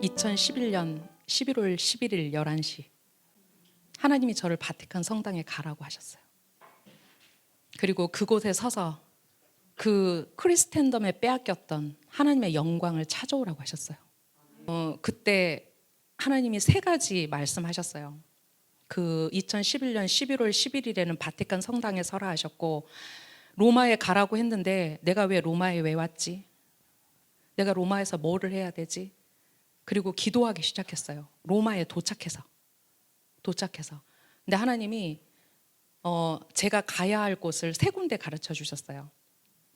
2011년 11월 11일 11시 하나님이 저를 바티칸 성당에 가라고 하셨어요. 그리고 그곳에 서서 그 크리스텐덤에 빼앗겼던 하나님의 영광을 찾아오라고 하셨어요. 그때 하나님이 세 가지 말씀하셨어요. 그 2011년 11월 11일에는 바티칸 성당에 서라 하셨고, 로마에 가라고 했는데 내가 왜 로마에 왜 왔지? 내가 로마에서 뭐를 해야 되지? 그리고 기도하기 시작했어요. 로마에 도착해서. 근데 하나님이 제가 가야 할 곳을 세 군데 가르쳐 주셨어요.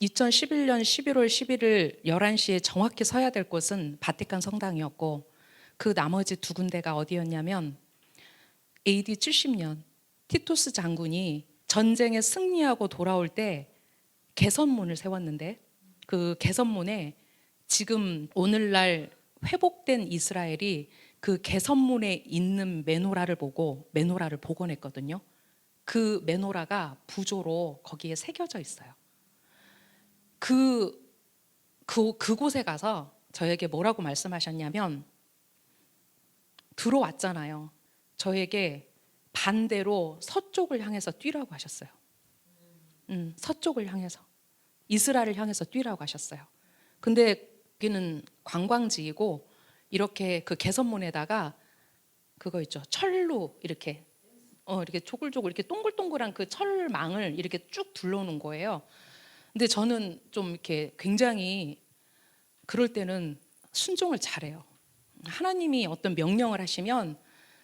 2011년 11월 11일 11시에 정확히 서야 될 곳은 바티칸 성당이었고, 그 나머지 두 군데가 어디였냐면 AD 70년 티투스 장군이 전쟁에 승리하고 돌아올 때 개선문을 세웠는데, 그 개선문에 지금 오늘날 회복된 이스라엘이 그 개선문에 있는 메노라를 보고 메노라를 복원했거든요. 그 메노라가 부조로 거기에 새겨져 있어요. 그곳에 가서 저에게 뭐라고 말씀하셨냐면, 들어왔잖아요. 저에게 반대로 서쪽을 향해서 뛰라고 하셨어요. 서쪽을 향해서, 이스라엘을 향해서 뛰라고 하셨어요. 근데 여기는 관광지이고, 이렇게 그 개선문에다가 그거 있죠, 철로 이렇게 이렇게 조글조글 이렇게 동글동글한 그 철망을 이렇게 쭉 둘러놓은 거예요. 근데 저는 좀 이렇게 굉장히 그럴 때는 순종을 잘해요. 하나님이 어떤 명령을 하시면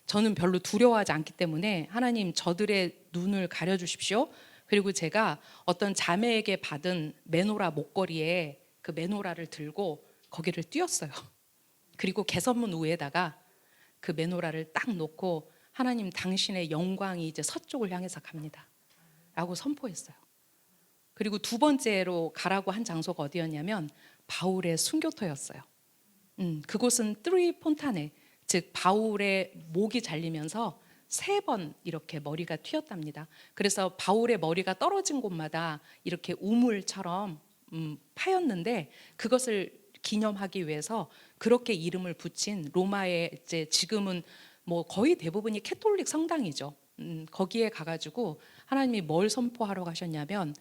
저는 별로 두려워하지 않기 때문에, 하나님 저들의 눈을 가려주십시오. 그리고 제가 어떤 자매에게 받은 메노라 목걸이에 그 메노라를 들고 거기를 뛰었어요. 그리고 개선문 위에다가 그 메노라를 딱 놓고, 하나님 당신의 영광이 이제 서쪽을 향해서 갑니다 라고 선포했어요. 그리고 두 번째로 가라고 한 장소가 어디였냐면 바울의 순교터였어요. 그곳은 트리 폰타네, 즉 바울의 목이 잘리면서 3번 이렇게 머리가 튀었답니다. 그래서 바울의 머리가 떨어진 곳마다 이렇게 우물처럼 파였는데, 그것을 기념하기 위해서 그렇게 이름을 붙인 로마의 이제 지금은 뭐 거의 대부분이 캐톨릭 성당이죠. 거기에 가가지고 하나님이 뭘 선포하러 가셨냐면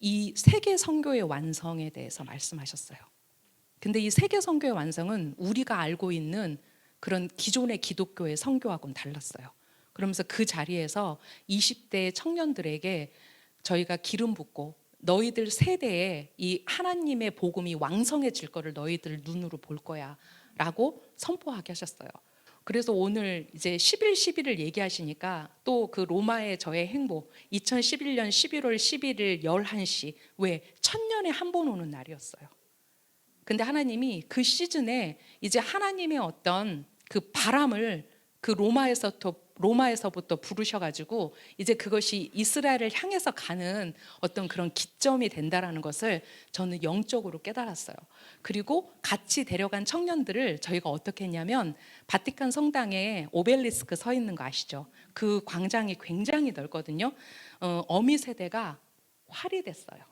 이 세계 선교의 완성에 대해서 말씀하셨어요. 근데 이 세계 선교의 완성은 우리가 알고 있는 그런 기존의 기독교의 선교하고는 달랐어요. 그러면서 그 자리에서 20대 청년들에게 저희가 기름 붓고, 너희들 세대에 이 하나님의 복음이 왕성해질 거를 너희들 눈으로 볼 거야 라고 선포하게 하셨어요. 그래서 오늘 이제 11, 11을 얘기하시니까 또 그 로마의 저의 행복, 2011년 11월 11일 11시, 왜 1000년에 한 번 오는 날이었어요. 근데 하나님이 그 시즌에 이제 하나님의 어떤 그 바람을 그 로마에서부터 부르셔가지고 이제 그것이 이스라엘을 향해서 가는 어떤 그런 기점이 된다라는 것을 저는 영적으로 깨달았어요. 그리고 같이 데려간 청년들을 저희가 어떻게 했냐면, 바티칸 성당에 오벨리스크 서 있는 거 아시죠? 그 광장이 굉장히 넓거든요. 어미 세대가 활이 됐어요.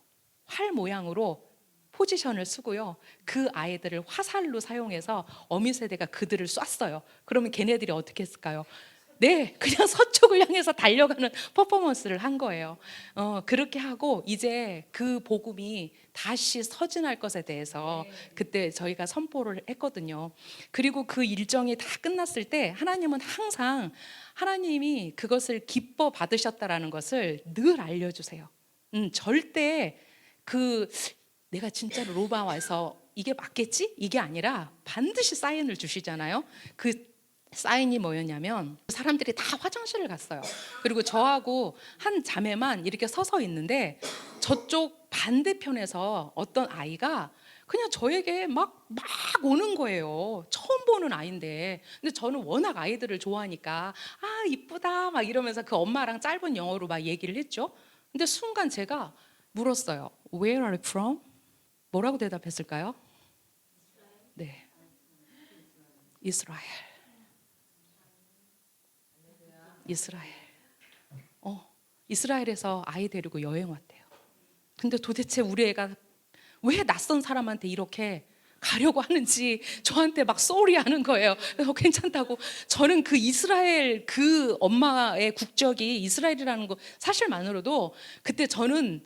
활 모양으로 포지션을 쓰고요, 그 아이들을 화살로 사용해서 어미 세대가 그들을 쐈어요. 그러면 걔네들이 어떻게 했을까요? 네, 그냥 서쪽을 향해서 달려가는 퍼포먼스를 한 거예요. 그렇게 하고 이제 그 복음이 다시 서진할 것에 대해서 그때 저희가 선포를 했거든요. 그리고 그 일정이 다 끝났을 때 하나님은 항상, 하나님이 그것을 기뻐 받으셨다라는 것을 늘 알려주세요. 절대 내가 진짜로 로마 와서 이게 맞겠지? 이게 아니라 반드시 사인을 주시잖아요. 그 사인이 뭐였냐면, 사람들이 다 화장실을 갔어요. 그리고 저하고 한 자매만 이렇게 서서 있는데, 저쪽 반대편에서 어떤 아이가 그냥 저에게 막 오는 거예요. 처음 보는 아이인데. 근데 저는 워낙 아이들을 좋아하니까 아 이쁘다 막 이러면서 그 엄마랑 짧은 영어로 막 얘기를 했죠. 근데 순간 제가 물었어요. Where are you from? 뭐라고 대답했을까요? 네, 이스라엘. 이스라엘에서 아이 데리고 여행 왔대요. 근데 도대체 우리 애가 왜 낯선 사람한테 이렇게 가려고 하는지 저한테 막 쏘리 하는 거예요. 그래서 괜찮다고. 저는 그 이스라엘 그 엄마의 국적이 이스라엘이라는 거 사실만으로도 그때 저는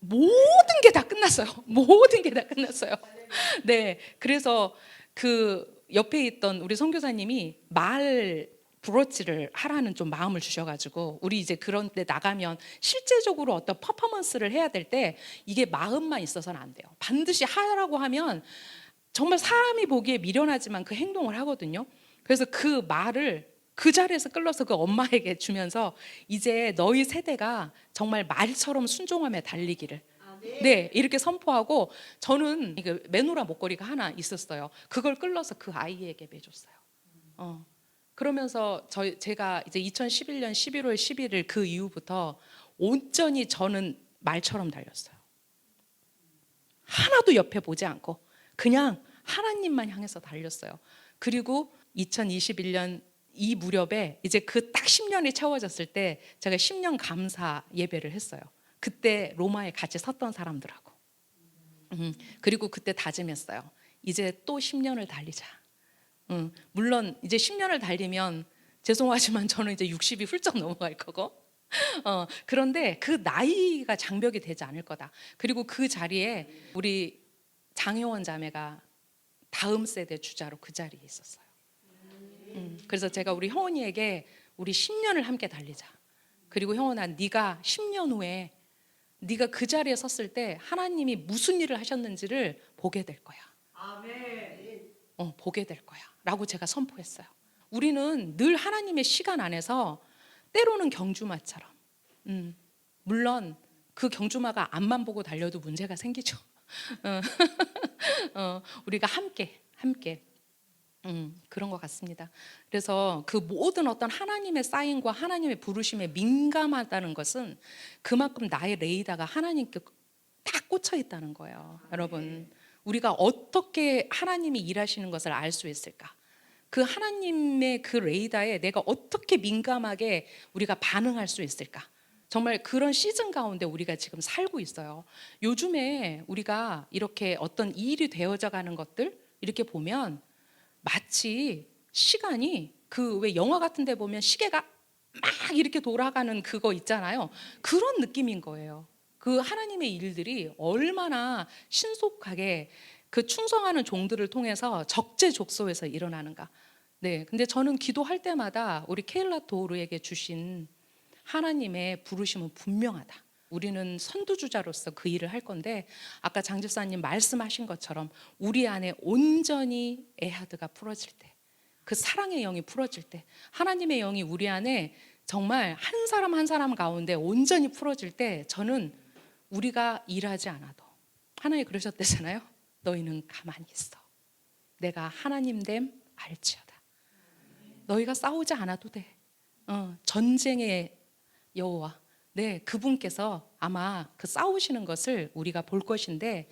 모든 게 다 끝났어요. 모든 게 다 끝났어요. 네, 그래서 그 옆에 있던 우리 선교사님이 말 브로치를 하라는 좀 마음을 주셔가지고, 우리 이제 그런 데 나가면 실제적으로 어떤 퍼포먼스를 해야 될 때 이게 마음만 있어서는 안 돼요. 반드시 하라고 하면 정말 사람이 보기에 미련하지만 그 행동을 하거든요. 그래서 그 말을 그 자리에서 끌러서 그 엄마에게 주면서 이제 너희 세대가 정말 말처럼 순종하며 달리기를, 네, 이렇게 선포하고, 저는 이게 메노라 목걸이가 하나 있었어요. 그걸 끌러서 그 아이에게 매줬어요. 그러면서 제가 이제 2011년 11월 11일 그 이후부터 온전히 저는 말처럼 달렸어요. 하나도 옆에 보지 않고 그냥 하나님만 향해서 달렸어요. 그리고 2021년 이 무렵에 이제 그 딱 10년이 채워졌을 때 제가 10년 감사 예배를 했어요. 그때 로마에 같이 섰던 사람들하고. 그리고 그때 다짐했어요. 이제 또 10년을 달리자. 물론 이제 10년을 달리면 죄송하지만 저는 이제 60이 훌쩍 넘어갈 거고, 그런데 그 나이가 장벽이 되지 않을 거다. 그리고 그 자리에 우리 장효원 자매가 다음 세대 주자로 그 자리에 있었어요. 그래서 제가 우리 효원이에게 우리 10년을 함께 달리자. 그리고 효원아, 네가 10년 후에 네가 그 자리에 섰을 때 하나님이 무슨 일을 하셨는지를 보게 될 거야. 보게 될 거야 라고 제가 선포했어요. 우리는 늘 하나님의 시간 안에서 때로는 경주마처럼, 물론 그 경주마가 앞만 보고 달려도 문제가 생기죠. 우리가 함께 그런 것 같습니다. 그래서 그 모든 어떤 하나님의 사인과 하나님의 부르심에 민감하다는 것은 그만큼 나의 레이더가 하나님께 딱 꽂혀 있다는 거예요. 여러분, 우리가 어떻게 하나님이 일하시는 것을 알 수 있을까? 그 하나님의 그 레이더에 내가 어떻게 민감하게 우리가 반응할 수 있을까? 정말 그런 시즌 가운데 우리가 지금 살고 있어요. 요즘에 우리가 이렇게 어떤 일이 되어져 가는 것들 이렇게 보면 마치 시간이 그 왜 영화 같은 데 보면 시계가 막 이렇게 돌아가는 그거 있잖아요. 그런 느낌인 거예요. 그 하나님의 일들이 얼마나 신속하게 그 충성하는 종들을 통해서 적재적소에서 일어나는가. 네, 근데 저는 기도할 때마다 우리 케일라 도르에게 주신 하나님의 부르심은 분명하다. 우리는 선두주자로서 그 일을 할 건데, 아까 장 집사님 말씀하신 것처럼 우리 안에 온전히 에하드가 풀어질 때, 그 사랑의 영이 풀어질 때, 하나님의 영이 우리 안에 정말 한 사람 한 사람 가운데 온전히 풀어질 때, 저는 우리가 일하지 않아도, 하나님이 그러셨대잖아요. 너희는 가만히 있어. 내가 하나님 됨 알지어다. 너희가 싸우지 않아도 돼. 전쟁의 여호와, 네, 그분께서 아마 그 싸우시는 것을 우리가 볼 것인데,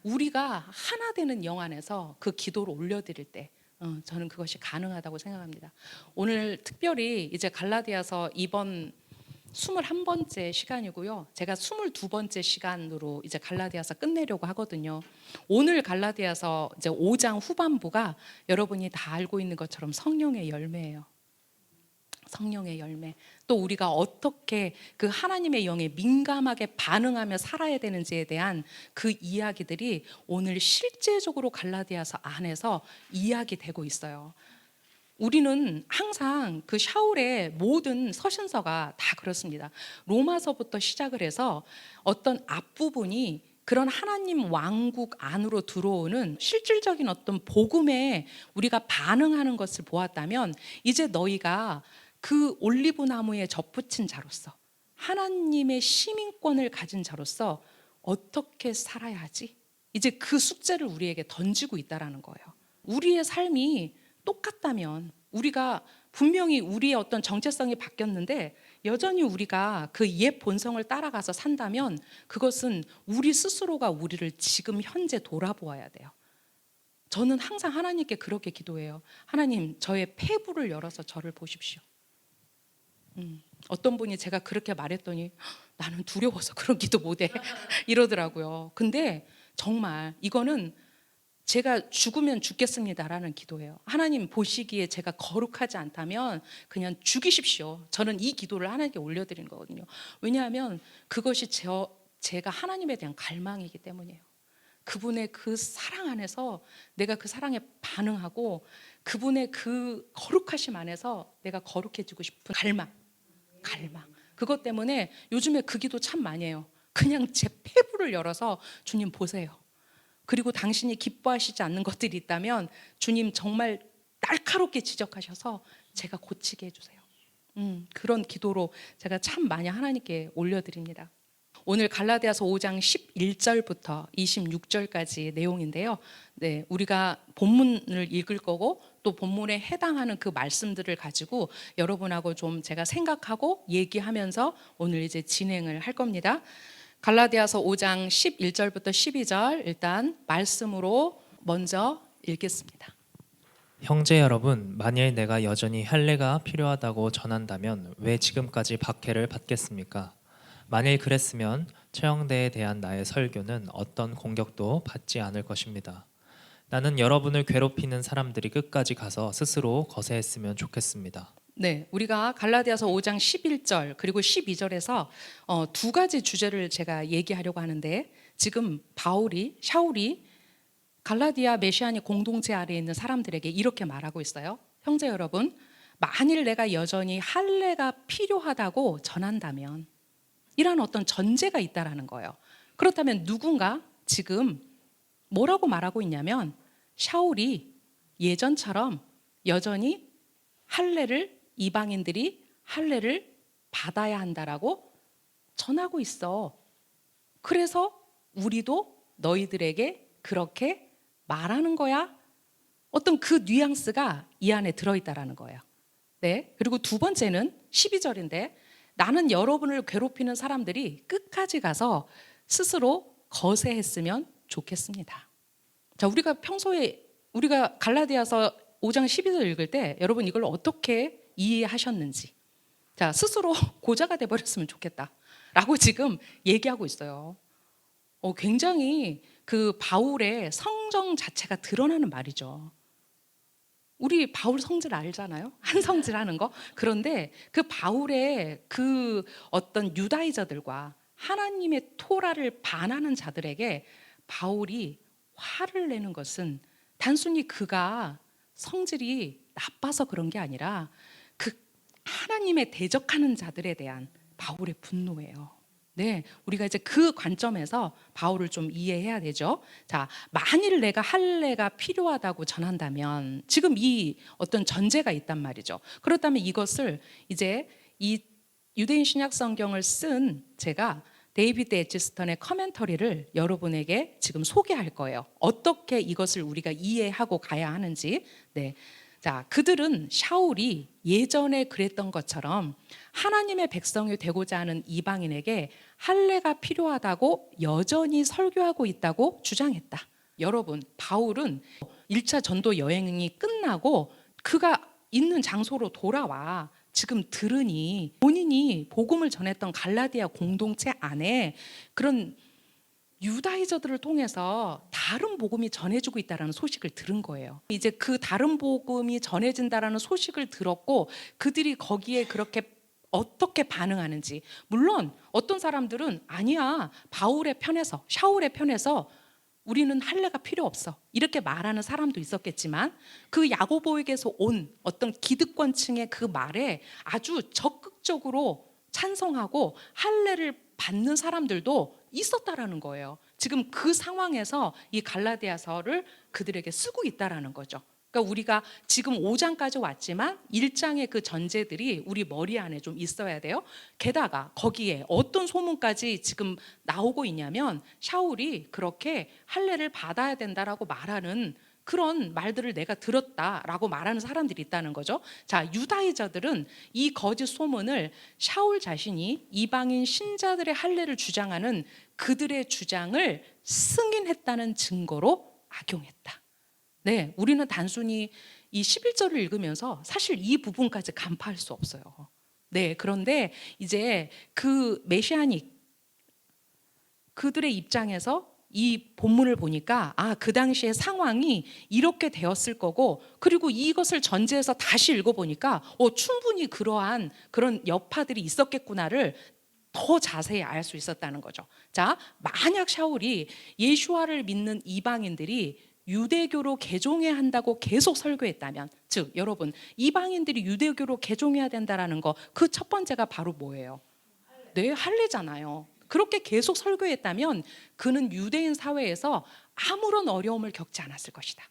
우리가 하나 되는 영 안에서 그 기도를 올려드릴 때 저는 그것이 가능하다고 생각합니다. 오늘 특별히 이제 갈라디아서 이번 21번째 시간이고요. 제가 22번째 시간으로 이제 갈라디아서 끝내려고 하거든요. 오늘 갈라디아서 이제 5장 후반부가 여러분이 다 알고 있는 것처럼 성령의 열매예요. 성령의 열매. 또 우리가 어떻게 그 하나님의 영에 민감하게 반응하며 살아야 되는지에 대한 그 이야기들이 오늘 실제적으로 갈라디아서 안에서 이야기되고 있어요. 우리는 항상 그 샤울의 모든 서신서가 다 그렇습니다. 로마서부터 시작을 해서 어떤 앞부분이 그런 하나님 왕국 안으로 들어오는 실질적인 어떤 복음에 우리가 반응하는 것을 보았다면, 이제 너희가 그 올리브 나무에 접붙인 자로서, 하나님의 시민권을 가진 자로서 어떻게 살아야 하지? 이제 그 숙제를 우리에게 던지고 있다라는 거예요. 우리의 삶이 똑같다면, 우리가 분명히 우리의 어떤 정체성이 바뀌었는데 여전히 우리가 그 옛 본성을 따라가서 산다면, 그것은 우리 스스로가 우리를 지금 현재 돌아보아야 돼요. 저는 항상 하나님께 그렇게 기도해요. 하나님, 저의 폐부를 열어서 저를 보십시오. 어떤 분이 제가 그렇게 말했더니 나는 두려워서 그런 기도 못해 이러더라고요. 근데 정말 이거는 제가 죽으면 죽겠습니다라는 기도예요. 하나님 보시기에 제가 거룩하지 않다면 그냥 죽이십시오. 저는 이 기도를 하나님께 올려드리는 거거든요. 왜냐하면 그것이 제가 하나님에 대한 갈망이기 때문이에요. 그분의 그 사랑 안에서 내가 그 사랑에 반응하고 그분의 그 거룩하심 안에서 내가 거룩해지고 싶은 갈망. 그것 때문에 요즘에 그 기도 참 많이 해요. 그냥 제 폐부를 열어서 주님 보세요. 그리고 당신이 기뻐하시지 않는 것들이 있다면 주님 정말 날카롭게 지적하셔서 제가 고치게 해주세요. 그런 기도로 제가 참 많이 하나님께 올려드립니다. 오늘 갈라디아서 5장 11절부터 26절까지 내용인데요. 네, 우리가 본문을 읽을 거고 또 본문에 해당하는 그 말씀들을 가지고 여러분하고 좀 제가 생각하고 얘기하면서 오늘 이제 진행을 할 겁니다. 갈라디아서 5장 11절부터 12절 일단 말씀으로 먼저 읽겠습니다. 형제 여러분, 만일 내가 여전히 할례가 필요하다고 전한다면 왜 지금까지 박해를 받겠습니까? 만일 그랬으면 처형대에 대한 나의 설교는 어떤 공격도 받지 않을 것입니다. 나는 여러분을 괴롭히는 사람들이 끝까지 가서 스스로 거세했으면 좋겠습니다. 네, 우리가 갈라디아서 5장 11절 그리고 12절에서 두 가지 주제를 제가 얘기하려고 하는데 지금 샤울이 갈라디아 메시아닉 공동체 아래에 있는 사람들에게 이렇게 말하고 있어요. 형제 여러분, 만일 내가 여전히 할례가 필요하다고 전한다면 이런 어떤 전제가 있다라는 거예요. 그렇다면 누군가 지금 뭐라고 말하고 있냐면 샤울이 예전처럼 여전히 이방인들이 할례를 받아야 한다라고 전하고 있어. 그래서 우리도 너희들에게 그렇게 말하는 거야. 어떤 그 뉘앙스가 이 안에 들어있다라는 거예요. 네. 그리고 두 번째는 12절인데 나는 여러분을 괴롭히는 사람들이 끝까지 가서 스스로 거세했으면 좋겠습니다. 자, 우리가 갈라디아서 5장 12절 읽을 때 여러분 이걸 어떻게 이해하셨는지, 자, 스스로 고자가 돼버렸으면 좋겠다라고 지금 얘기하고 있어요. 굉장히 그 바울의 성정 자체가 드러나는 말이죠. 우리 바울 성질 알잖아요. 한 성질 하는 거. 그런데 그 바울의 그 어떤 유다이저들과 하나님의 토라를 반하는 자들에게 바울이 화를 내는 것은 단순히 그가 성질이 나빠서 그런 게 아니라 그 하나님에 대적하는 자들에 대한 바울의 분노예요. 네, 우리가 이제 그 관점에서 바울을 좀 이해해야 되죠. 자, 만일 내가 할례가 필요하다고 전한다면 지금 이 어떤 전제가 있단 말이죠. 그렇다면 이것을 이제 이 유대인 신약 성경을 쓴 제가 데이비드 에지스턴의 커멘터리를 여러분에게 지금 소개할 거예요. 어떻게 이것을 우리가 이해하고 가야 하는지. 네. 자, 그들은 샤울이 예전에 그랬던 것처럼 하나님의 백성이 되고자 하는 이방인에게 할례가 필요하다고 여전히 설교하고 있다고 주장했다. 여러분, 바울은 1차 전도 여행이 끝나고 그가 있는 장소로 돌아와 지금 들으니 본인이 복음을 전했던 갈라디아 공동체 안에 그런 유다이저들을 통해서 다른 복음이 전해지고 있다는 소식을 들은 거예요. 이제 그 다른 복음이 전해진다는 소식을 들었고 그들이 거기에 그렇게 어떻게 반응하는지, 물론 어떤 사람들은 아니야, 샤울의 편에서 우리는 할례가 필요 없어 이렇게 말하는 사람도 있었겠지만 그 야고보에게서 온 어떤 기득권층의 그 말에 아주 적극적으로 찬성하고 할례를 받는 사람들도 있었다라는 거예요. 지금 그 상황에서 이 갈라디아서를 그들에게 쓰고 있다라는 거죠. 그러니까 우리가 지금 5장까지 왔지만 1장의 그 전제들이 우리 머리 안에 좀 있어야 돼요. 게다가 거기에 어떤 소문까지 지금 나오고 있냐면 샤울이 그렇게 할례를 받아야 된다라고 말하는 그런 말들을 내가 들었다라고 말하는 사람들이 있다는 거죠. 자, 유다이저들은 이 거짓 소문을 샤울 자신이 이방인 신자들의 할례를 주장하는 그들의 주장을 승인했다는 증거로 악용했다. 네, 우리는 단순히 이 11절을 읽으면서 사실 이 부분까지 간파할 수 없어요. 네, 그런데 이제 그 메시아닉 그들의 입장에서 이 본문을 보니까 그 당시의 상황이 이렇게 되었을 거고, 그리고 이것을 전제해서 다시 읽어보니까 충분히 그러한 그런 여파들이 있었겠구나를 더 자세히 알 수 있었다는 거죠. 자, 만약 샤울이 예수와를 믿는 이방인들이 유대교로 개종해야 한다고 계속 설교했다면, 즉 여러분, 이방인들이 유대교로 개종해야 된다라는 거, 그 첫 번째가 바로 뭐예요? 네, 할례잖아요. 그렇게 계속 설교했다면 그는 유대인 사회에서 아무런 어려움을 겪지 않았을 것이다.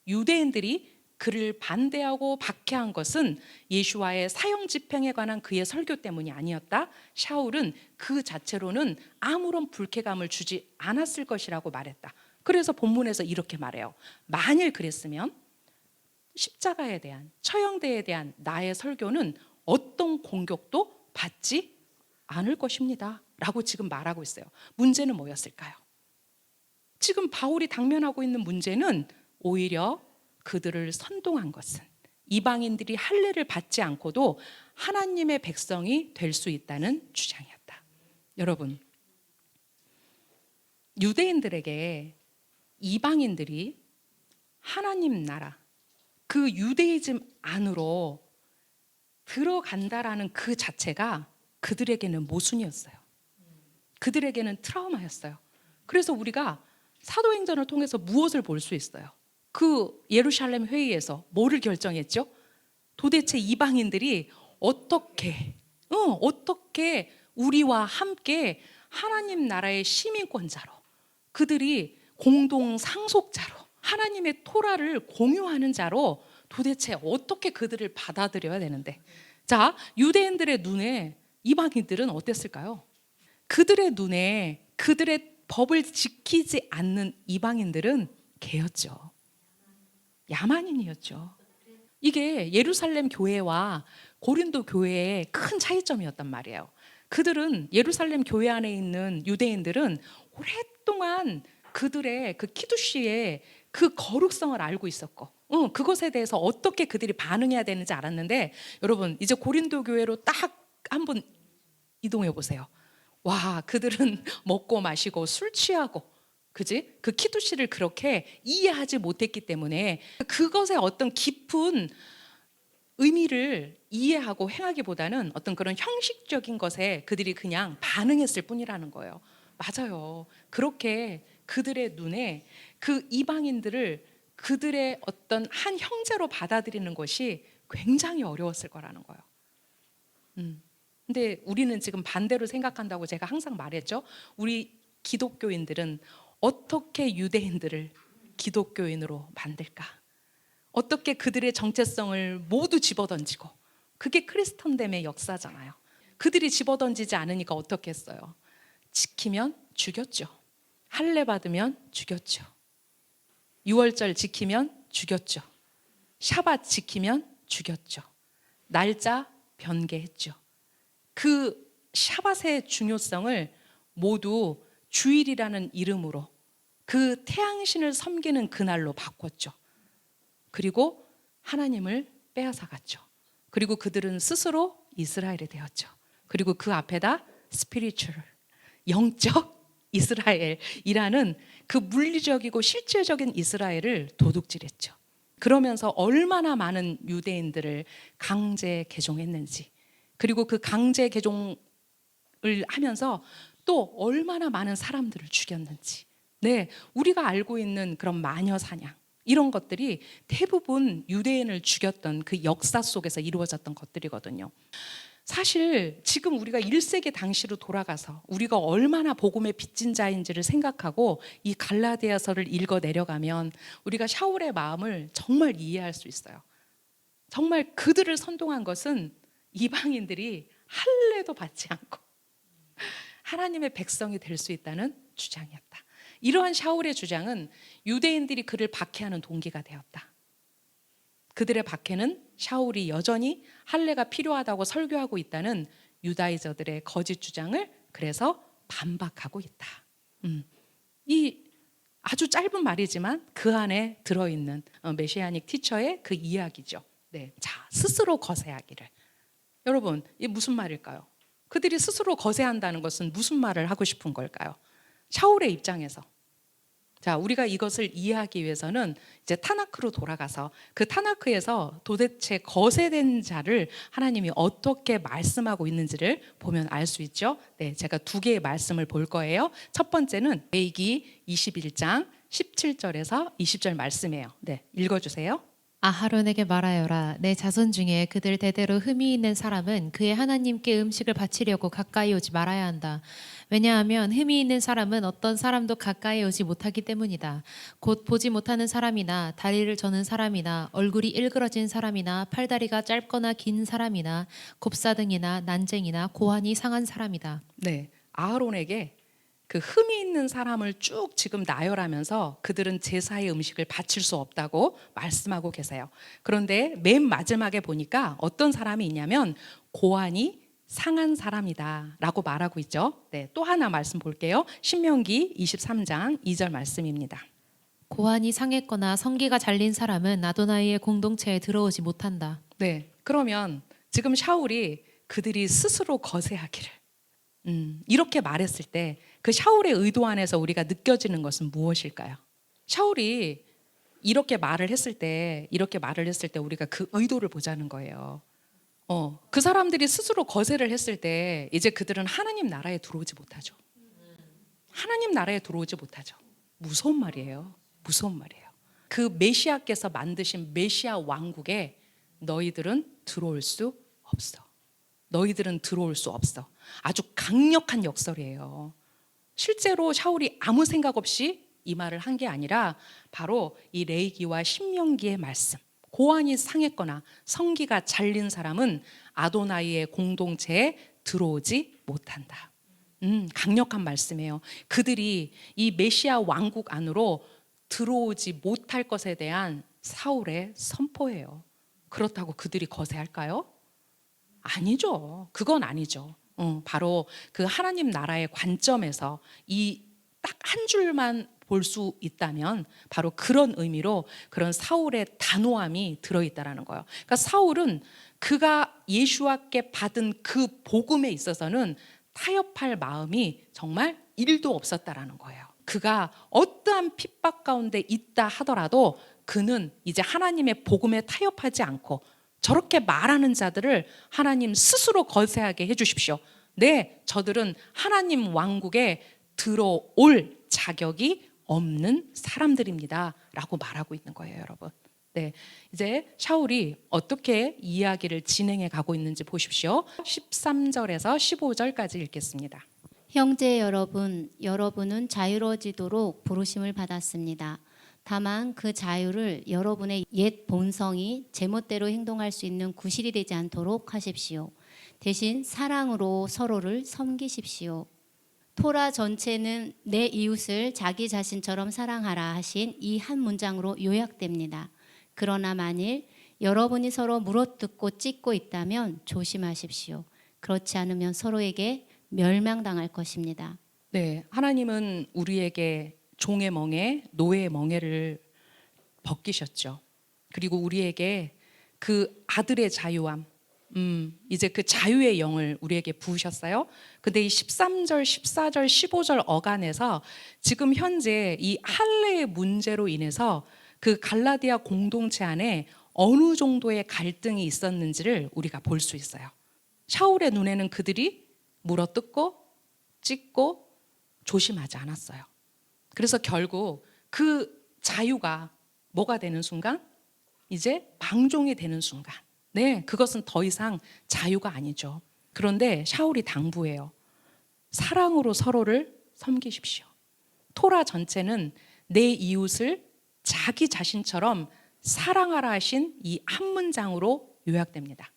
유대인들이 그를 반대하고 박해한 것은 예수와의 사형 집행에 관한 그의 설교 때문이 아니었다. 샤울은 그 자체로는 아무런 불쾌감을 주지 않았을 것이라고 말했다. 그래서 본문에서 이렇게 말해요. 만일 그랬으면 십자가에 대한, 처형대에 대한 나의 설교는 어떤 공격도 받지 않을 것입니다 라고 지금 말하고 있어요. 문제는 뭐였을까요? 지금 바울이 당면하고 있는 문제는 오히려 그들을 선동한 것은 이방인들이 할례를 받지 않고도 하나님의 백성이 될 수 있다는 주장이었다. 여러분, 유대인들에게 이방인들이 하나님 나라, 그 유대이즘 안으로 들어간다라는 그 자체가 그들에게는 모순이었어요. 그들에게는 트라우마였어요. 그래서 우리가 사도행전을 통해서 무엇을 볼 수 있어요? 그 예루살렘 회의에서 뭐를 결정했죠? 도대체 이방인들이 어떻게 우리와 함께 하나님 나라의 시민권자로, 그들이 공동 상속자로, 하나님의 토라를 공유하는 자로 도대체 어떻게 그들을 받아들여야 되는데, 자, 유대인들의 눈에 이방인들은 어땠을까요? 그들의 눈에 그들의 법을 지키지 않는 이방인들은 개였죠. 야만인이었죠. 이게 예루살렘 교회와 고린도 교회의 큰 차이점이었단 말이에요. 그들은, 예루살렘 교회 안에 있는 유대인들은 오랫동안 그들의 그 키두시의 그 거룩성을 알고 있었고, 그것에 대해서 어떻게 그들이 반응해야 되는지 알았는데, 여러분 이제 고린도 교회로 딱 한번 이동해 보세요. 와, 그들은 먹고 마시고 술 취하고, 그지? 그 키두시를 그렇게 이해하지 못했기 때문에 그것의 어떤 깊은 의미를 이해하고 행하기보다는 어떤 그런 형식적인 것에 그들이 그냥 반응했을 뿐이라는 거예요. 맞아요. 그렇게 그들의 눈에 그 이방인들을 그들의 어떤 한 형제로 받아들이는 것이 굉장히 어려웠을 거라는 거예요. 근데 우리는 지금 반대로 생각한다고 제가 항상 말했죠. 우리 기독교인들은 어떻게 유대인들을 기독교인으로 만들까? 어떻게 그들의 정체성을 모두 집어던지고, 그게 크리스턴됨의 역사잖아요. 그들이 집어던지지 않으니까 어떻게 했어요? 지키면 죽였죠. 할례 받으면 죽였죠. 유월절 지키면 죽였죠. 샤밧 지키면 죽였죠. 날짜 변개했죠. 그 샤밧의 중요성을 모두 주일이라는 이름으로, 그 태양신을 섬기는 그날로 바꿨죠. 그리고 하나님을 빼앗아갔죠. 그리고 그들은 스스로 이스라엘이 되었죠. 그리고 그 앞에다 스피리추얼, 영적 이스라엘이라는 그 물리적이고 실제적인 이스라엘을 도둑질했죠. 그러면서 얼마나 많은 유대인들을 강제 개종했는지, 그리고 그 강제 개종을 하면서 또 얼마나 많은 사람들을 죽였는지, 네, 우리가 알고 있는 그런 마녀 사냥, 이런 것들이 대부분 유대인을 죽였던 그 역사 속에서 이루어졌던 것들이거든요. 사실 지금 우리가 1세기 당시로 돌아가서 우리가 얼마나 복음의 빚진 자인지를 생각하고 이 갈라디아서를 읽어 내려가면 우리가 샤울의 마음을 정말 이해할 수 있어요. 정말 그들을 선동한 것은 이방인들이 할례도 받지 않고 하나님의 백성이 될 수 있다는 주장이었다. 이러한 샤울의 주장은 유대인들이 그를 박해하는 동기가 되었다. 그들의 박해는 샤울이 여전히 할례가 필요하다고 설교하고 있다는 유다이저들의 거짓 주장을 그래서 반박하고 있다. 이 아주 짧은 말이지만 그 안에 들어있는 메시아닉 티처의 그 이야기죠. 네, 자, 스스로 거세하기를. 여러분, 이게 무슨 말일까요? 그들이 스스로 거세한다는 것은 무슨 말을 하고 싶은 걸까요? 샤울의 입장에서 자, 우리가 이것을 이해하기 위해서는 이제 타나크로 돌아가서 그 타나크에서 도대체 거세된 자를 하나님이 어떻게 말씀하고 있는지를 보면 알 수 있죠. 네, 제가 두 개의 말씀을 볼 거예요. 첫 번째는 레위기 21장 17절에서 20절 말씀이에요. 네, 읽어주세요. 아하론에게 말하여라. 내 자손 중에 그들 대대로 흠이 있는 사람은 그의 하나님께 음식을 바치려고 가까이 오지 말아야 한다. 왜냐하면 흠이 있는 사람은 어떤 사람도 가까이 오지 못하기 때문이다. 곧 보지 못하는 사람이나 다리를 저는 사람이나 얼굴이 일그러진 사람이나 팔다리가 짧거나 긴 사람이나 곱사등이나 난쟁이나 고환이 상한 사람이다. 네, 아하론에게 그 흠이 있는 사람을 쭉 지금 나열하면서 그들은 제사의 음식을 바칠 수 없다고 말씀하고 계세요. 그런데 맨 마지막에 보니까 어떤 사람이 있냐면 고환이 상한 사람이다 라고 말하고 있죠. 네, 또 하나 말씀 볼게요. 신명기 23장 2절 말씀입니다. 고환이 상했거나 성기가 잘린 사람은 아도나이의 공동체에 들어오지 못한다. 네, 그러면 지금 샤울이 그들이 스스로 거세하기를 이렇게 말했을 때 그 샤울의 의도 안에서 우리가 느껴지는 것은 무엇일까요? 샤울이 이렇게 말을 했을 때 우리가 그 의도를 보자는 거예요. 그 사람들이 스스로 거세를 했을 때 이제 그들은 하나님 나라에 들어오지 못하죠. 하나님 나라에 들어오지 못하죠. 무서운 말이에요. 무서운 말이에요. 그 메시아께서 만드신 메시아 왕국에 너희들은 들어올 수 없어. 너희들은 들어올 수 없어. 아주 강력한 역설이에요. 실제로 샤울이 아무 생각 없이 이 말을 한 게 아니라 바로 이 레위기와 신명기의 말씀. 고환이 상했거나 성기가 잘린 사람은 아도나이의 공동체에 들어오지 못한다. 강력한 말씀이에요. 그들이 이 메시아 왕국 안으로 들어오지 못할 것에 대한 사울의 선포예요. 그렇다고 그들이 거세할까요? 아니죠. 그건 아니죠. 바로 그 하나님 나라의 관점에서 이 딱 한 줄만 볼 수 있다면 바로 그런 의미로 그런 사울의 단호함이 들어있다라는 거예요. 그러니까 사울은 그가 예수와께 받은 그 복음에 있어서는 타협할 마음이 정말 1도 없었다라는 거예요. 그가 어떠한 핍박 가운데 있다 하더라도 그는 이제 하나님의 복음에 타협하지 않고 저렇게 말하는 자들을 하나님 스스로 거세하게 해주십시오. 네, 저들은 하나님 왕국에 들어올 자격이 없는 사람들입니다 라고 말하고 있는 거예요, 여러분. 네, 이제 샤울이 어떻게 이야기를 진행해 가고 있는지 보십시오. 13절에서 15절까지 읽겠습니다. 형제 여러분, 여러분은 자유로워지도록 부르심을 받았습니다. 다만 그 자유를 여러분의 옛 본성이 제멋대로 행동할 수 있는 구실이 되지 않도록 하십시오. 대신 사랑으로 서로를 섬기십시오. 토라 전체는 내 이웃을 자기 자신처럼 사랑하라 하신 이 한 문장으로 요약됩니다. 그러나 만일 여러분이 서로 물어뜯고 찢고 있다면 조심하십시오. 그렇지 않으면 서로에게 멸망당할 것입니다. 네, 하나님은 우리에게 종의 멍에 노예의 멍에를 벗기셨죠. 그리고 우리에게 그 아들의 자유함, 이제 그 자유의 영을 우리에게 부으셨어요. 근데 이 13절, 14절, 15절 어간에서 지금 현재 이 할례의 문제로 인해서 그 갈라디아 공동체 안에 어느 정도의 갈등이 있었는지를 우리가 볼 수 있어요. 샤울의 눈에는 그들이 물어뜯고 찢고 조심하지 않았어요. 그래서 결국 그 자유가 뭐가 되는 순간? 이제 방종이 되는 순간. 네, 그것은 더 이상 자유가 아니죠. 그런데 샤울이 당부해요. 사랑으로 서로를 섬기십시오. 토라 전체는 내 이웃을 자기 자신처럼 사랑하라 하신 이 한 문장으로 요약됩니다.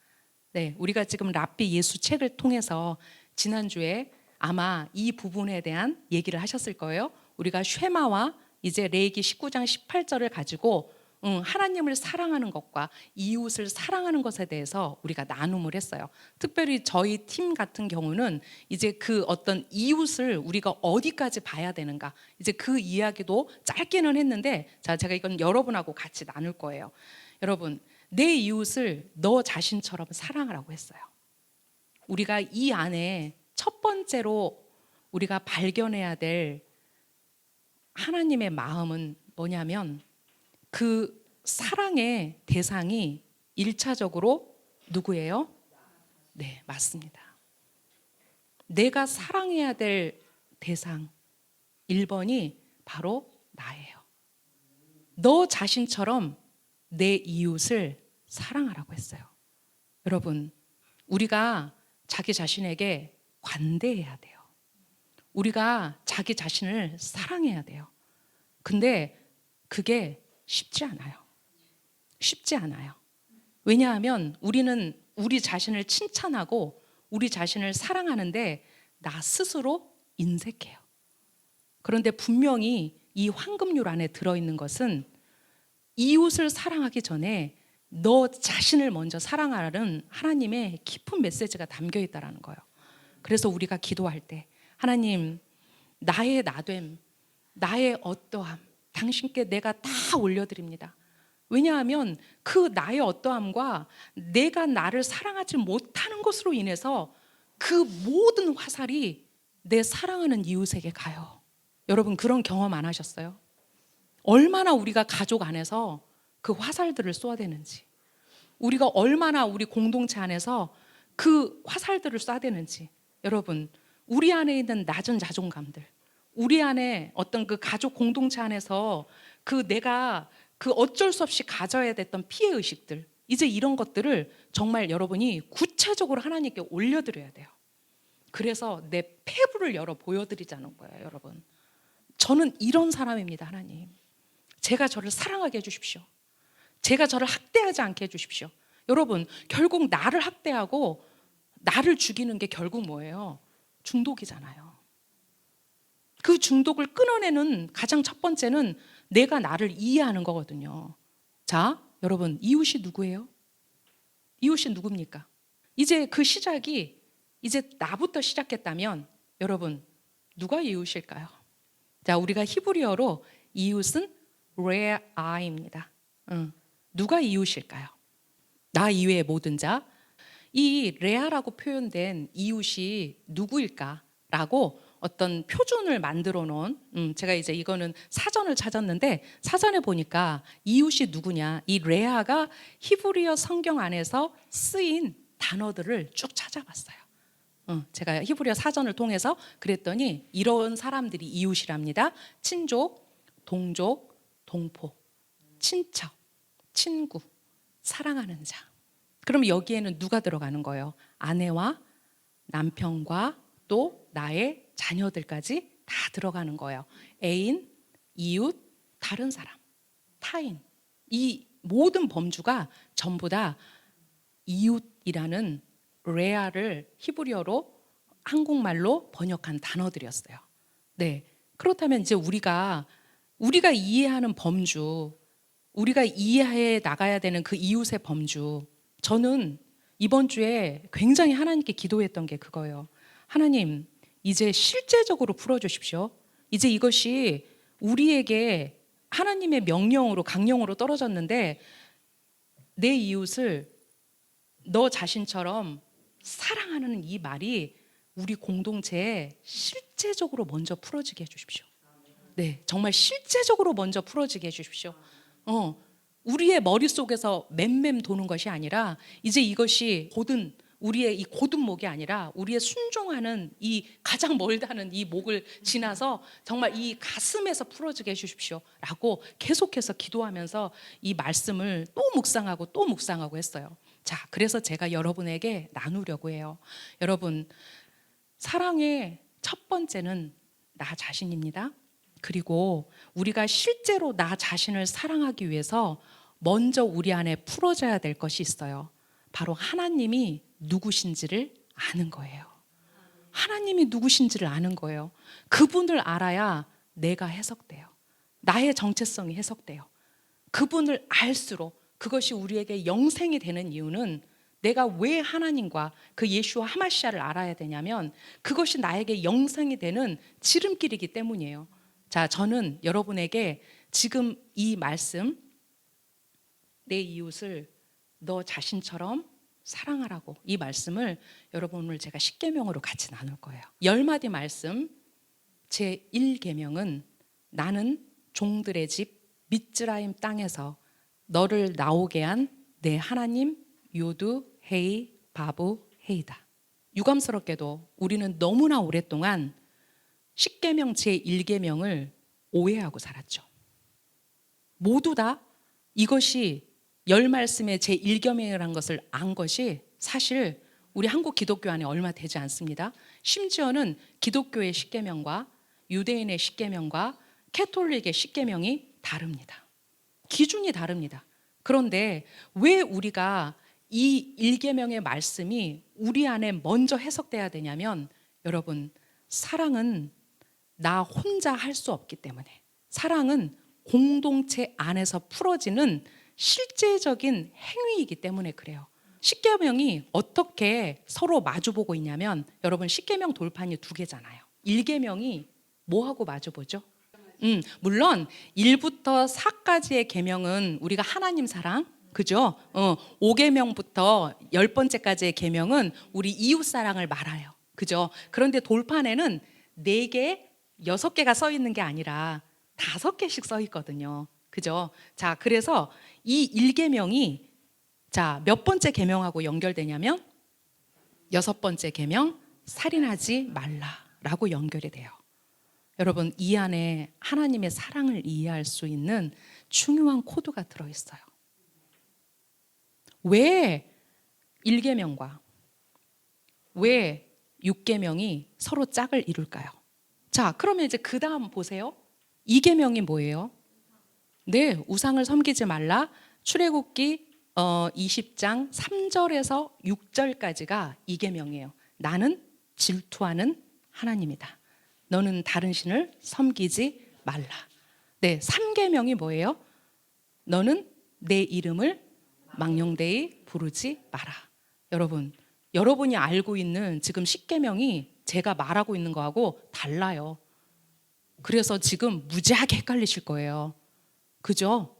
네, 우리가 지금 랍비 예수 책을 통해서 지난주에 아마 이 부분에 대한 얘기를 하셨을 거예요. 우리가 쉐마와 이제 레위기 19장 18절을 가지고 하나님을 사랑하는 것과 이웃을 사랑하는 것에 대해서 우리가 나눔을 했어요. 특별히 저희 팀 같은 경우는 이제 그 어떤 이웃을 우리가 어디까지 봐야 되는가, 이제 그 이야기도 짧게는 했는데, 자, 제가 이건 여러분하고 같이 나눌 거예요. 여러분, 내 이웃을 너 자신처럼 사랑하라고 했어요. 우리가 이 안에 첫 번째로 우리가 발견해야 될 하나님의 마음은 뭐냐면 그 사랑의 대상이 1차적으로 누구예요? 네, 맞습니다. 내가 사랑해야 될 대상 1번이 바로 나예요. 너 자신처럼 내 이웃을 사랑하라고 했어요. 여러분, 우리가 자기 자신에게 관대해야 돼요. 우리가 자기 자신을 사랑해야 돼요. 근데 그게 쉽지 않아요. 쉽지 않아요. 왜냐하면 우리는 우리 자신을 칭찬하고 우리 자신을 사랑하는데 나 스스로 인색해요. 그런데 분명히 이 황금률 안에 들어있는 것은 이웃을 사랑하기 전에 너 자신을 먼저 사랑하라는 하나님의 깊은 메시지가 담겨 있다는 거예요. 그래서 우리가 기도할 때 하나님, 나의 나됨, 나의 어떠함 당신께 내가 다 올려드립니다. 왜냐하면 그 나의 어떠함과 내가 나를 사랑하지 못하는 것으로 인해서 그 모든 화살이 내 사랑하는 이웃에게 가요. 여러분, 그런 경험 안 하셨어요? 얼마나 우리가 가족 안에서 그 화살들을 쏘아대는지, 우리가 얼마나 우리 공동체 안에서 그 화살들을 쏴대는지. 여러분, 우리 안에 있는 낮은 자존감들, 우리 안에 어떤 그 가족 공동체 안에서 그 내가 그 어쩔 수 없이 가져야 됐던 피해 의식들, 이제 이런 것들을 정말 여러분이 구체적으로 하나님께 올려드려야 돼요. 그래서 내 폐부를 열어 보여드리자는 거예요. 여러분, 저는 이런 사람입니다. 하나님, 제가 저를 사랑하게 해주십시오. 제가 저를 학대하지 않게 해주십시오. 여러분, 결국 나를 학대하고 나를 죽이는 게 결국 뭐예요? 중독이잖아요. 그 중독을 끊어내는 가장 첫 번째는 내가 나를 이해하는 거거든요. 자, 여러분, 이웃이 누구예요? 이웃이 누굽니까? 이제 그 시작이 이제 나부터 시작했다면 여러분, 누가 이웃일까요? 자, 우리가 히브리어로 이웃은 레아입니다. 누가 이웃일까요? 나 이외의 모든 자. 이 레아라고 표현된 이웃이 누구일까라고 어떤 표준을 만들어 놓은, 제가 이제 이거는 사전을 찾았는데 사전에 보니까 이웃이 누구냐, 이 레아가 히브리어 성경 안에서 쓰인 단어들을 쭉 찾아봤어요. 제가 히브리어 사전을 통해서 그랬더니 이런 사람들이 이웃이랍니다. 친족, 동족, 동포, 친척, 친구, 사랑하는 자. 그럼 여기에는 누가 들어가는 거예요? 아내와 남편과 또 나의 자녀들까지 다 들어가는 거예요. 애인, 이웃, 다른 사람, 타인. 이 모든 범주가 전부 다 이웃이라는 레아를 히브리어로 한국말로 번역한 단어들이었어요. 네. 그렇다면 이제 우리가 이해하는 범주, 우리가 이해해 나가야 되는 그 이웃의 범주, 저는 이번 주에 굉장히 하나님께 기도했던 게 그거예요. 하나님, 이제 실제적으로 풀어주십시오. 이제 이것이 우리에게 하나님의 명령으로, 강령으로 떨어졌는데 내 이웃을 너 자신처럼 사랑하는 이 말이 우리 공동체에 실제적으로 먼저 풀어지게 해주십시오. 네, 정말 실제적으로 먼저 풀어지게 해주십시오. 우리의 머릿속에서 맴맴 도는 것이 아니라 이제 이것이 고든 우리의 이 고든 목이 아니라 우리의 순종하는 이 가장 멀다는 이 목을 지나서 정말 이 가슴에서 풀어지게 해주십시오 라고 계속해서 기도하면서 이 말씀을 또 묵상하고 했어요. 자, 그래서 제가 여러분에게 나누려고 해요. 여러분, 사랑의 첫 번째는 나 자신입니다. 그리고 우리가 실제로 나 자신을 사랑하기 위해서 먼저 우리 안에 풀어져야 될 것이 있어요. 바로 하나님이 누구신지를 아는 거예요. 하나님이 누구신지를 아는 거예요. 그분을 알아야 내가 해석돼요. 나의 정체성이 해석돼요. 그분을 알수록 그것이 우리에게 영생이 되는 이유는 내가 왜 하나님과 그 예수와 하마시아를 알아야 되냐면 그것이 나에게 영생이 되는 지름길이기 때문이에요. 자, 저는 여러분에게 지금 이 말씀, 내 이웃을 너 자신처럼 사랑하라고, 이 말씀을 여러분 오늘 제가 10계명으로 같이 나눌 거예요. 10마디 말씀 제 1계명은 나는 종들의 집 미즈라임 땅에서 너를 나오게 한 내 하나님 요두 헤이 바부 헤이다. 유감스럽게도 우리는 너무나 오랫동안 십계명 제1계명을 오해하고 살았죠. 모두 다 이것이 열 말씀의 제1계명이라는 것을 안 것이 사실 우리 한국 기독교 안에 얼마 되지 않습니다. 심지어는 기독교의 십계명과 유대인의 십계명과 캐톨릭의 십계명이 다릅니다. 기준이 다릅니다. 그런데 왜 우리가 이 1계명의 말씀이 우리 안에 먼저 해석돼야 되냐면, 여러분, 사랑은 나 혼자 할 수 없기 때문에, 사랑은 공동체 안에서 풀어지는 실제적인 행위이기 때문에 그래요. 십계명이 어떻게 서로 마주보고 있냐면, 여러분, 십계명 돌판이 2개잖아요. 1계명이 뭐하고 마주보죠? 물론 1부터 4까지의 계명은 우리가 하나님 사랑, 그죠? 5계명부터 10번째까지의 계명은 우리 이웃 사랑을 말아요. 그죠? 그런데 돌판에는 4개, 6개가 써 있는 게 아니라 5개씩 써 있거든요. 그죠? 자, 그래서 이 1계명이 자, 몇 번째 계명하고 연결되냐면 6번째 계명, 살인하지 말라라고 연결이 돼요. 여러분, 이 안에 하나님의 사랑을 이해할 수 있는 중요한 코드가 들어있어요. 왜 1계명과 왜 6계명이 서로 짝을 이룰까요? 자, 그러면 이제 그 다음 보세요. 2계명이 뭐예요? 네, 우상을 섬기지 말라. 출애굽기 20장 3절에서 6절까지가 2계명이에요. 나는 질투하는 하나님이다. 너는 다른 신을 섬기지 말라. 네, 3계명이 뭐예요? 너는 내 이름을 망령되이 부르지 마라. 여러분, 여러분이 알고 있는 지금 10계명이 제가 말하고 있는 거하고 달라요. 그래서 지금 무지하게 헷갈리실 거예요. 그죠?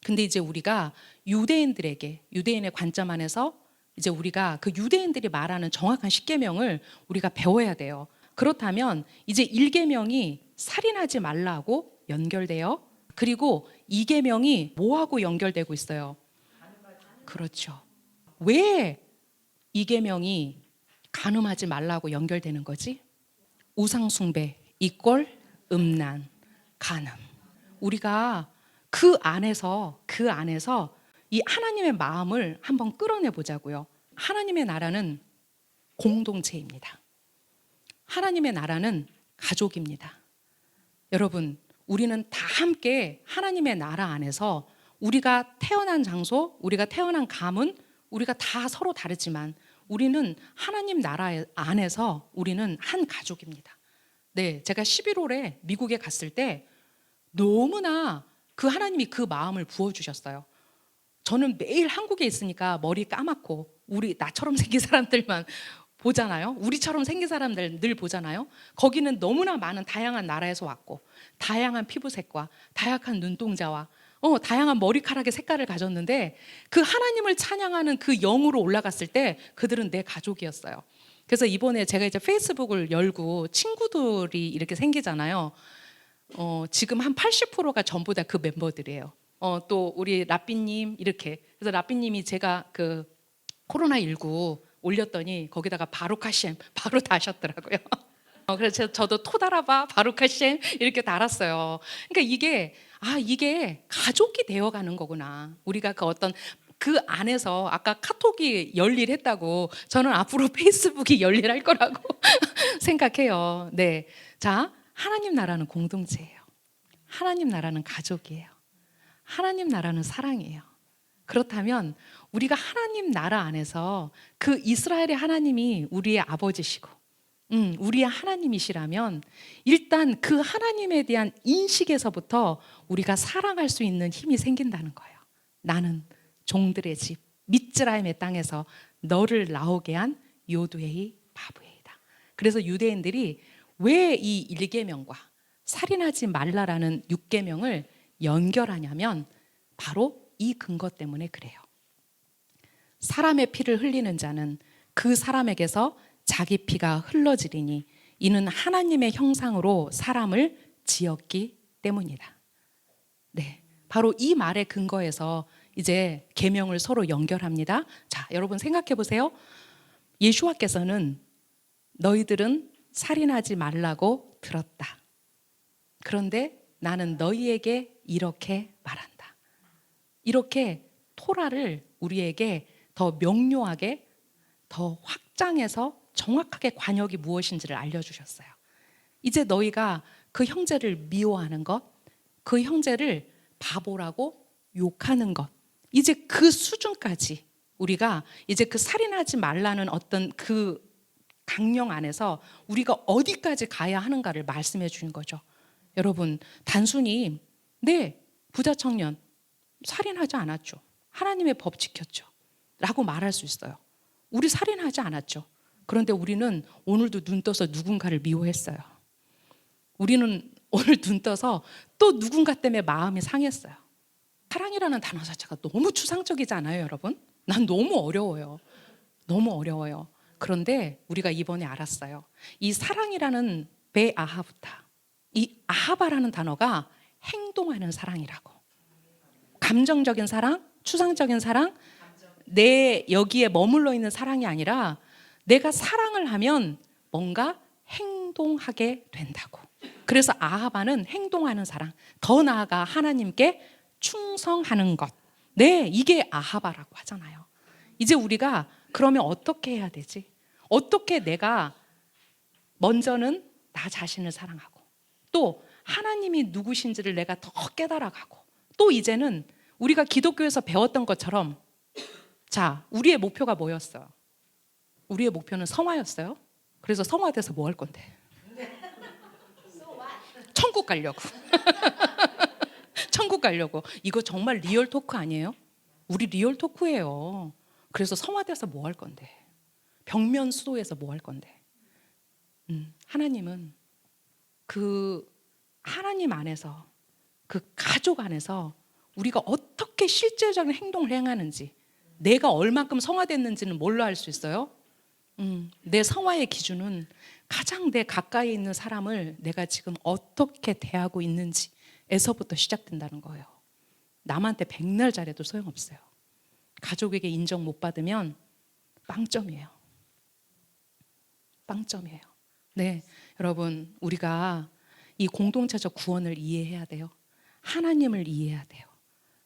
근데 이제 우리가 유대인의 관점 안에서 이제 우리가 그 유대인들이 말하는 정확한 10계명을 우리가 배워야 돼요. 그렇다면 이제 1계명이 살인하지 말라고 연결돼요. 그리고 2계명이 뭐하고 연결되고 있어요? 그렇죠. 왜 2계명이 간음하지 말라고 연결되는 거지? 우상숭배 이꼴 음란, 간음. 우리가 그 안에서 이 하나님의 마음을 한번 끌어내 보자고요. 하나님의 나라는 공동체입니다. 하나님의 나라는 가족입니다. 여러분, 우리는 다 함께 하나님의 나라 안에서 우리가 태어난 장소, 우리가 태어난 가문, 우리가 다 서로 다르지만 우리는 하나님 나라 안에서 우리는 한 가족입니다. 네, 제가 11월에 미국에 갔을 때 너무나 그 하나님이 그 마음을 부어주셨어요. 저는 매일 한국에 있으니까 머리 까맣고 우리 나처럼 생긴 사람들만 보잖아요. 우리처럼 생긴 사람들 늘 보잖아요. 거기는 너무나 많은 다양한 나라에서 왔고 다양한 피부색과 다양한 눈동자와 다양한 머리카락의 색깔을 가졌는데 그 하나님을 찬양하는 그 영으로 올라갔을 때 그들은 내 가족이었어요. 그래서 이번에 제가 이제 페이스북을 열고 친구들이 이렇게 생기잖아요. 지금 한 80%가 전부 다 그 멤버들이에요. 또 우리 라삐님 이렇게. 그래서 라삐님이 제가 그 코로나19 올렸더니 거기다가 바루카셴 바로 다셨더라고요. 그래서 저도 토다라바 바루카셴 이렇게 달았어요. 그러니까 이게 가족이 되어가는 거구나. 우리가 그 어떤 그 안에서 아까 카톡이 열일했다고 저는 앞으로 페이스북이 열일할 거라고 생각해요. 네, 자, 하나님 나라는 공동체예요. 하나님 나라는 가족이에요. 하나님 나라는 사랑이에요. 그렇다면 우리가 하나님 나라 안에서 그 이스라엘의 하나님이 우리의 아버지시고 우리의 하나님이시라면 일단 그 하나님에 대한 인식에서부터 우리가 사랑할 수 있는 힘이 생긴다는 거예요. 나는 종들의 집 미즈라임의 땅에서 너를 나오게 한 요두에이 바브에이다. 그래서 유대인들이 왜 이 1계명과 살인하지 말라라는 6계명을 연결하냐면 바로 이 근거 때문에 그래요. 사람의 피를 흘리는 자는 그 사람에게서 자기 피가 흘러지리니 이는 하나님의 형상으로 사람을 지었기 때문이다. 네, 바로 이 말의 근거에서 이제 계명을 서로 연결합니다. 자, 여러분 생각해 보세요. 예수와께서는 너희들은 살인하지 말라고 들었다. 그런데 나는 너희에게 이렇게 말한다. 이렇게 토라를 우리에게 더 명료하게, 더 확장해서 정확하게 관역이 무엇인지를 알려주셨어요. 이제 너희가 그 형제를 미워하는 것, 그 형제를 바보라고 욕하는 것, 이제 그 수준까지 우리가 이제 그 살인하지 말라는 어떤 그 강령 안에서 우리가 어디까지 가야 하는가를 말씀해 주는 거죠. 여러분, 단순히 네, 부자 청년 살인하지 않았죠. 하나님의 법 지켰죠. 라고 말할 수 있어요. 우리 살인하지 않았죠. 그런데 우리는 오늘도 눈 떠서 누군가를 미워했어요. 우리는 오늘 눈 떠서 또 누군가 때문에 마음이 상했어요. 사랑이라는 단어 자체가 너무 추상적이지 않아요, 여러분? 난 너무 어려워요. 너무 어려워요. 그런데 우리가 이번에 알았어요. 이 사랑이라는 베아하부타, 이 아하바라는 단어가 행동하는 사랑이라고. 감정적인 사랑, 추상적인 사랑, 내 여기에 머물러 있는 사랑이 아니라 내가 사랑을 하면 뭔가 행동하게 된다고. 그래서 아하바는 행동하는 사랑, 더 나아가 하나님께 충성하는 것. 네, 이게 아하바라고 하잖아요. 이제 우리가 그러면 어떻게 해야 되지? 어떻게 내가 먼저는 나 자신을 사랑하고 또 하나님이 누구신지를 내가 더 깨달아가고 또 이제는 우리가 기독교에서 배웠던 것처럼 자, 우리의 목표가 뭐였어요? 우리의 목표는 성화였어요. 그래서 성화돼서 뭐 할 건데? 천국 가려고. 천국 가려고. 이거 정말 리얼 토크 아니에요? 우리 리얼 토크예요. 그래서 성화돼서 뭐 할 건데? 벽면 수도에서 뭐 할 건데? 하나님은 그 하나님 안에서 그 가족 안에서 우리가 어떻게 실제적인 행동을 행하는지, 내가 얼만큼 성화됐는지는 뭘로 알 수 있어요? 내 성화의 기준은 가장 내 가까이 있는 사람을 내가 지금 어떻게 대하고 있는지에서부터 시작된다는 거예요. 남한테 백날 잘해도 소용없어요. 가족에게 인정 못 받으면 빵점이에요. 빵점이에요. 네, 여러분, 우리가 이 공동체적 구원을 이해해야 돼요. 하나님을 이해해야 돼요.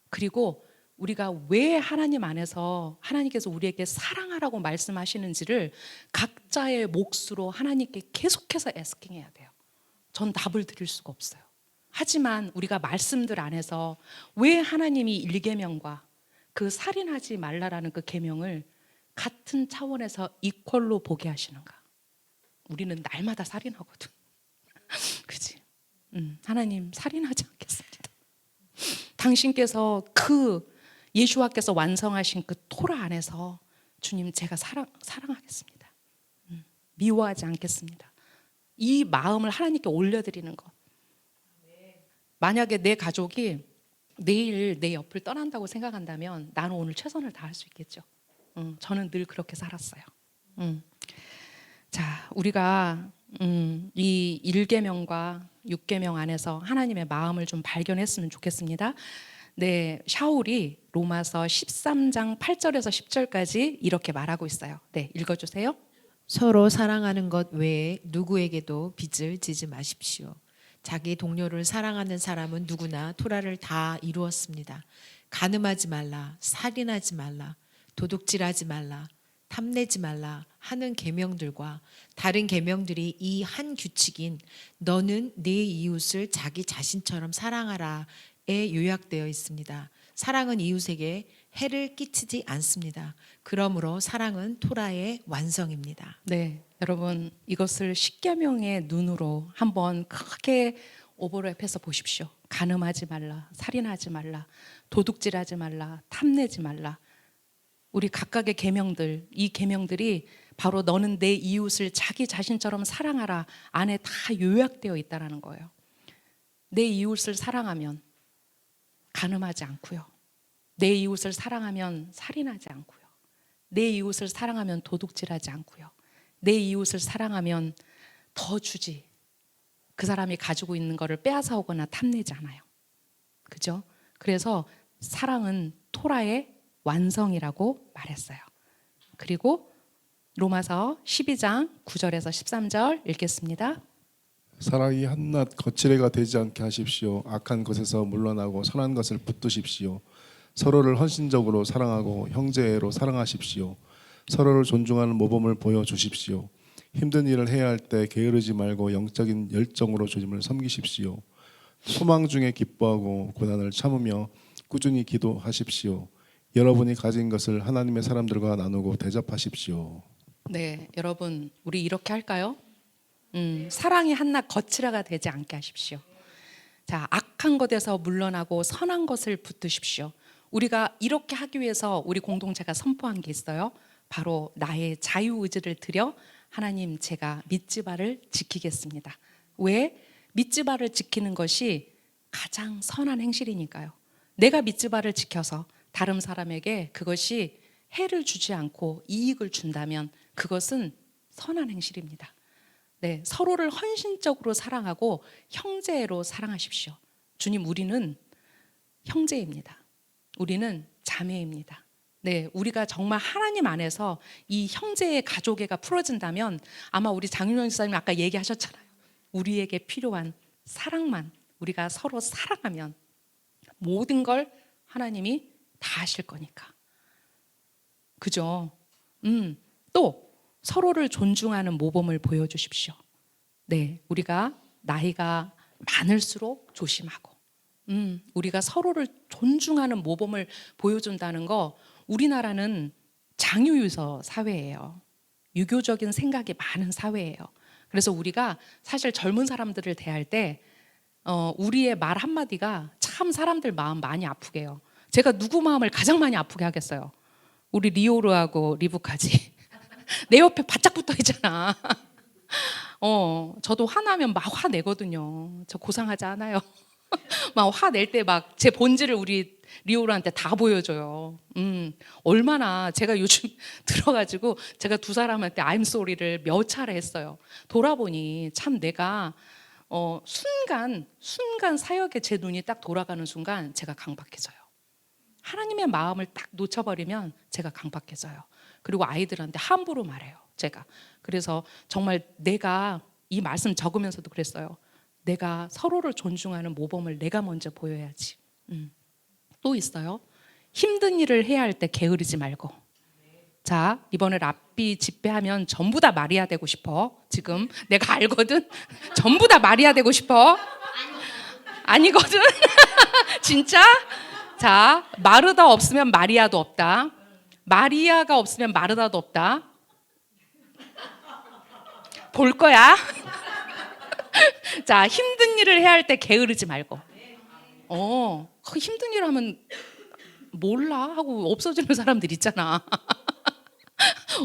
그리고 우리가 왜 하나님 안에서 하나님께서 우리에게 사랑하라고 말씀하시는지를 각자의 몫으로 하나님께 계속해서 애스킹해야 돼요. 전 답을 드릴 수가 없어요. 하지만 우리가 말씀들 안에서 왜 하나님이 일계명과 그 살인하지 말라라는 그 계명을 같은 차원에서 이퀄로 보게 하시는가? 우리는 날마다 살인하거든. 그렇지? 하나님 살인하지 않겠습니다. 당신께서 그 예수와께서 완성하신 그 토라 안에서 주님 제가 사랑하겠습니다. 미워하지 않겠습니다. 이 마음을 하나님께 올려드리는 것. 만약에 내 가족이 내일 내 옆을 떠난다고 생각한다면 나는 오늘 최선을 다할 수 있겠죠. 저는 늘 그렇게 살았어요. 자, 우리가 이 1계명과 6계명 안에서 하나님의 마음을 좀 발견했으면 좋겠습니다. 네, 샤울이 로마서 13장 8절에서 10절까지 이렇게 말하고 있어요. 네, 읽어주세요. 서로 사랑하는 것 외에 누구에게도 빚을 지지 마십시오. 자기 동료를 사랑하는 사람은 누구나 토라를 다 이루었습니다. 간음하지 말라, 살인하지 말라, 도둑질하지 말라, 탐내지 말라 하는 계명들과 다른 계명들이 이 한 규칙인 너는 네 이웃을 자기 자신처럼 사랑하라에 요약되어 있습니다. 사랑은 이웃에게 해를 끼치지 않습니다. 그러므로 사랑은 토라의 완성입니다. 네, 여러분 이것을 십계명의 눈으로 한번 크게 오버랩해서 보십시오. 간음하지 말라, 살인하지 말라, 도둑질하지 말라, 탐내지 말라. 우리 각각의 계명들, 이 계명들이 바로 너는 내 이웃을 자기 자신처럼 사랑하라 안에 다 요약되어 있다라는 거예요. 내 이웃을 사랑하면 간음하지 않고요. 내 이웃을 사랑하면 살인하지 않고요. 내 이웃을 사랑하면 도둑질하지 않고요. 내 이웃을 사랑하면 더 주지, 그 사람이 가지고 있는 거를 빼앗아 오거나 탐내지 않아요. 그죠? 그래서 사랑은 토라의 완성이라고 말했어요. 그리고 로마서 12장 9절에서 13절 읽겠습니다. 사랑이 한낱 거칠애가 되지 않게 하십시오. 악한 것에서 물러나고 선한 것을 붙드십시오. 서로를 헌신적으로 사랑하고 형제애로 사랑하십시오. 서로를 존중하는 모범을 보여주십시오. 힘든 일을 해야 할 때 게으르지 말고 영적인 열정으로 주님을 섬기십시오. 소망 중에 기뻐하고 고난을 참으며 꾸준히 기도하십시오. 여러분이 가진 것을 하나님의 사람들과 나누고 대접하십시오. 네, 여러분 우리 이렇게 할까요? 사랑이 한낱 거칠애가 되지 않게 하십시오. 자, 악한 것에서 물러나고 선한 것을 붙드십시오. 우리가 이렇게 하기 위해서 우리 공동체가 선포한 게 있어요. 바로 나의 자유의지를 드려 하나님 제가 밑지바를 지키겠습니다. 왜? 밑지바를 지키는 것이 가장 선한 행실이니까요. 내가 밑지바를 지켜서 다른 사람에게 그것이 해를 주지 않고 이익을 준다면 그것은 선한 행실입니다. 네, 서로를 헌신적으로 사랑하고 형제로 사랑하십시오. 주님, 우리는 형제입니다. 우리는 자매입니다. 네, 우리가 정말 하나님 안에서 이 형제의 가족애가 풀어진다면 아마 우리 장윤영 지사님 아까 얘기하셨잖아요. 우리에게 필요한 사랑만 우리가 서로 사랑하면 모든 걸 하나님이 다 하실 거니까. 그죠? 또 서로를 존중하는 모범을 보여주십시오. 네, 우리가 나이가 많을수록 조심하고 우리가 서로를 존중하는 모범을 보여준다는 거, 우리나라는 장유유서 사회예요. 유교적인 생각이 많은 사회예요. 그래서 우리가 사실 젊은 사람들을 대할 때 우리의 말 한마디가 참 사람들 마음 많이 아프게 해요. 제가 누구 마음을 가장 많이 아프게 하겠어요? 우리 리오르하고 리브까지 내 옆에 바짝 붙어 있잖아. 저도 화나면 막 화내거든요. 저 고상하지 않아요. 막 화낼 때 막 제 본질을 우리 리오르한테 다 보여줘요. 얼마나 제가 요즘 들어가지고 제가 두 사람한테 I'm sorry를 몇 차례 했어요. 돌아보니 참 내가 순간 사역에 제 눈이 딱 돌아가는 순간 제가 강박해져요. 하나님의 마음을 딱 놓쳐버리면 제가 강박해져요. 그리고 아이들한테 함부로 말해요, 제가. 그래서 정말 내가 이 말씀 적으면서도 그랬어요. 내가 서로를 존중하는 모범을 내가 먼저 보여야지. 또 있어요. 힘든 일을 해야 할 때 게으르지 말고. 자, 이번에 랍비 집회하면 전부 다 마리아 되고 싶어. 지금 내가 알거든. 전부 다 마리아 되고 싶어. 아니거든. 진짜? 자, 마르다 없으면 마리아도 없다. 마리아가 없으면 마르다도 없다. 볼 거야. 자, 힘든 일을 해야 할 때 게으르지 말고. 그 힘든 일 하면 몰라 하고 없어지는 사람들 있잖아.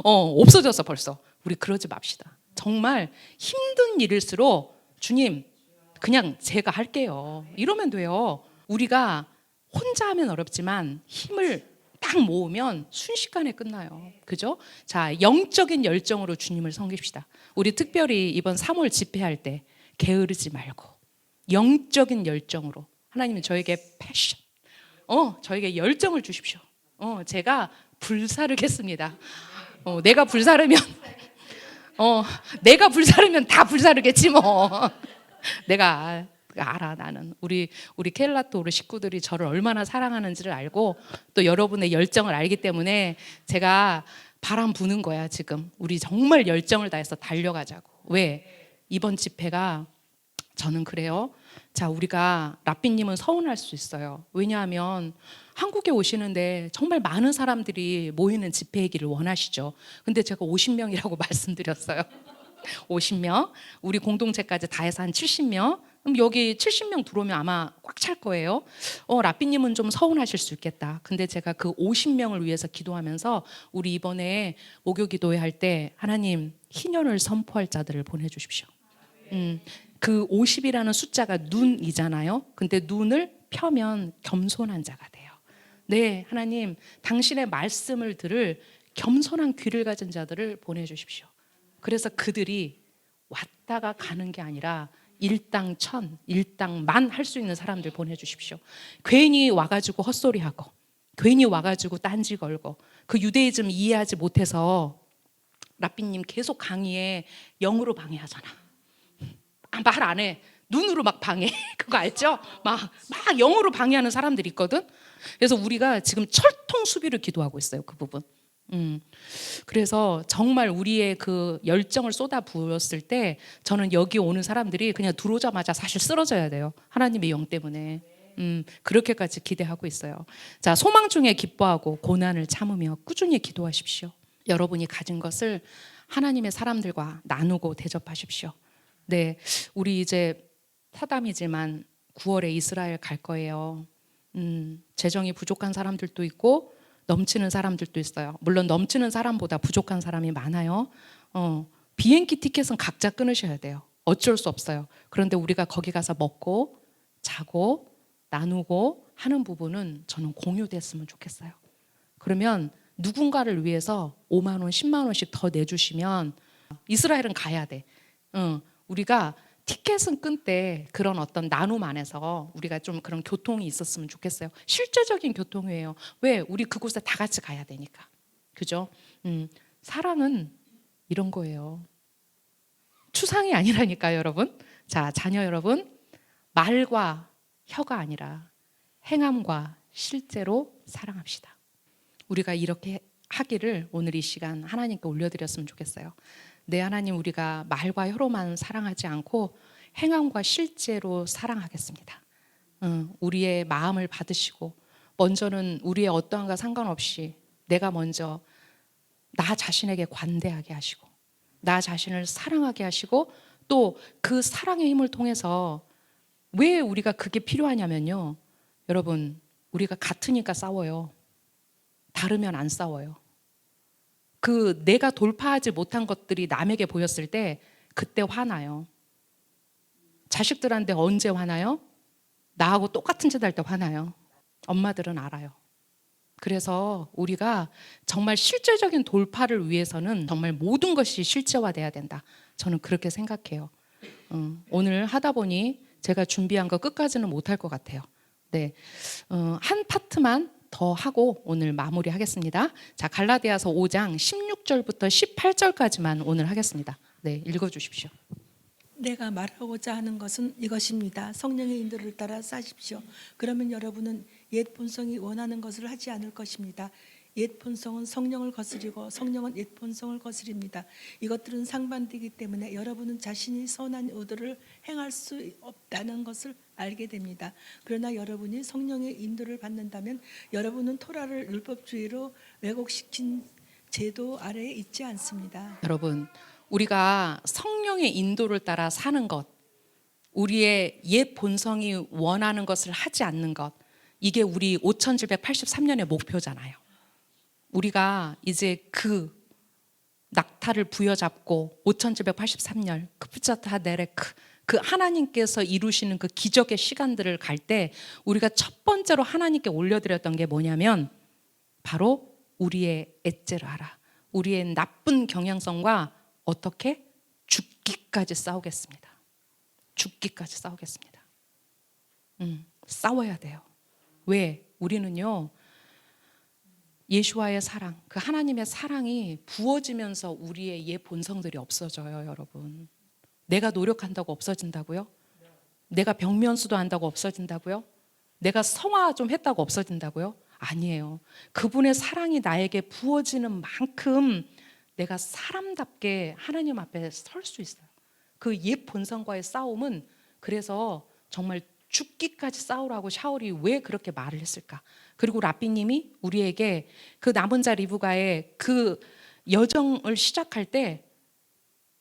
없어졌어 벌써. 우리 그러지 맙시다. 정말 힘든 일일수록 주님 그냥 제가 할게요. 이러면 돼요. 우리가 혼자 하면 어렵지만 힘을 딱 모으면 순식간에 끝나요. 그죠? 자, 영적인 열정으로 주님을 섬깁시다. 우리 특별히 이번 3월 집회할 때 게으르지 말고 영적인 열정으로 하나님은 저에게 패션, 저에게 열정을 주십시오. 제가 불사르겠습니다. 내가 불사르면 내가 불사르면 다 불사르겠지 뭐. 내가 알아. 나는 우리 켈라토르 식구들이 저를 얼마나 사랑하는지를 알고 또 여러분의 열정을 알기 때문에 제가 바람 부는 거야 지금. 우리 정말 열정을 다해서 달려가자고. 왜? 이번 집회가 저는 그래요. 자, 우리가 라삐님은 서운할 수 있어요. 왜냐하면 한국에 오시는데 정말 많은 사람들이 모이는 집회이기를 원하시죠. 근데 제가 50명이라고 말씀드렸어요. 50명. 우리 공동체까지 다 해서 한 70명. 그럼 여기 70명 들어오면 아마 꽉 찰 거예요. 라삐님은 좀 서운하실 수 있겠다. 근데 제가 그 50명을 위해서 기도하면서 우리 이번에 목요 기도회 할 때 하나님 희년을 선포할 자들을 보내주십시오. 그 50이라는 숫자가 눈이잖아요. 근데 눈을 펴면 겸손한 자가 돼요. 네, 하나님 당신의 말씀을 들을 겸손한 귀를 가진 자들을 보내주십시오. 그래서 그들이 왔다가 가는 게 아니라 일당 천, 일당 만 할 수 있는 사람들 보내주십시오. 괜히 와가지고 헛소리하고 괜히 와가지고 딴지 걸고 그 유대이즘 이해하지 못해서 라삐님 계속 강의에 영으로 방해하잖아. 말 안 해. 눈으로 막 방해. 그거 알죠? 막 영어로 방해하는 사람들이 있거든. 그래서 우리가 지금 철통 수비를 기도하고 있어요. 그 부분. 그래서 정말 우리의 그 열정을 쏟아 부었을 때 저는 여기 오는 사람들이 그냥 들어오자마자 사실 쓰러져야 돼요. 하나님의 영 때문에. 그렇게까지 기대하고 있어요. 자, 소망 중에 기뻐하고 고난을 참으며 꾸준히 기도하십시오. 여러분이 가진 것을 하나님의 사람들과 나누고 대접하십시오. 네, 우리 이제 사담이지만 9월에 이스라엘 갈 거예요. 재정이 부족한 사람들도 있고 넘치는 사람들도 있어요. 물론 넘치는 사람보다 부족한 사람이 많아요. 비행기 티켓은 각자 끊으셔야 돼요. 어쩔 수 없어요. 그런데 우리가 거기 가서 먹고 자고 나누고 하는 부분은 저는 공유됐으면 좋겠어요. 그러면 누군가를 위해서 5만 원, 10만 원씩 더 내주시면 이스라엘은 가야 돼. 우리가 티켓은 끊되 그런 어떤 나눔 안에서 우리가 좀 그런 교통이 있었으면 좋겠어요. 실제적인 교통이에요. 왜? 우리 그곳에 다 같이 가야 되니까. 그죠? 사랑은 이런 거예요. 추상이 아니라니까요, 여러분. 자, 자녀 여러분, 말과 혀가 아니라 행함과 실제로 사랑합시다. 우리가 이렇게 하기를 오늘 이 시간 하나님께 올려드렸으면 좋겠어요. 네, 하나님, 우리가 말과 혀로만 사랑하지 않고 행함과 실제로 사랑하겠습니다. 우리의 마음을 받으시고 먼저는 우리의 어떠한가 상관없이 내가 먼저 나 자신에게 관대하게 하시고 나 자신을 사랑하게 하시고 또 그 사랑의 힘을 통해서 왜 우리가 그게 필요하냐면요. 여러분, 우리가 같으니까 싸워요. 다르면 안 싸워요. 그 내가 돌파하지 못한 것들이 남에게 보였을 때 그때 화나요. 자식들한테 언제 화나요? 나하고 똑같은 짓 할 때 화나요. 엄마들은 알아요. 그래서 우리가 정말 실제적인 돌파를 위해서는 정말 모든 것이 실제화돼야 된다. 저는 그렇게 생각해요. 오늘 하다 보니 제가 준비한 거 끝까지는 못할 것 같아요. 네, 한 파트만 더 하고 오늘 마무리하겠습니다. 자, 갈라디아서 5장 16절부터 18절까지만 오늘 하겠습니다. 네, 읽어주십시오. 내가 말하고자 하는 것은 이것입니다. 성령의 인도를 따라 사십시오. 그러면 여러분은 옛 본성이 원하는 것을 하지 않을 것입니다. 옛 본성은 성령을 거스리고 성령은 옛 본성을 거스립니다. 이것들은 상반되기 때문에 여러분은 자신이 선한 의도를 행할 수 없다는 것을 알게 됩니다. 그러나 여러분이 성령의 인도를 받는다면 여러분은 토라를 율법주의로 왜곡시킨 제도 아래에 있지 않습니다. 여러분, 우리가 성령의 인도를 따라 사는 것, 우리의 옛 본성이 원하는 것을 하지 않는 것, 이게 우리 5783년의 목표잖아요. 우리가 이제 그 낙타를 부여잡고 5783년 크프차타 네레크 그 하나님께서 이루시는 그 기적의 시간들을 갈 때 우리가 첫 번째로 하나님께 올려드렸던 게 뭐냐면 바로 우리의 엣제르하라, 우리의 나쁜 경향성과 어떻게 죽기까지 싸우겠습니다. 죽기까지 싸우겠습니다. 싸워야 돼요. 왜? 우리는요, 예수와의 사랑, 그 하나님의 사랑이 부어지면서 우리의 옛 본성들이 없어져요, 여러분. 내가 노력한다고 없어진다고요? 내가 벽면수도 한다고 없어진다고요? 내가 성화 좀 했다고 없어진다고요? 아니에요. 그분의 사랑이 나에게 부어지는 만큼 내가 사람답게 하나님 앞에 설 수 있어요. 그 옛 본성과의 싸움은 그래서 정말 죽기까지 싸우라고 샤울이 왜 그렇게 말을 했을까? 그리고 라삐님이 우리에게 그 남은 자 리브가의 그 여정을 시작할 때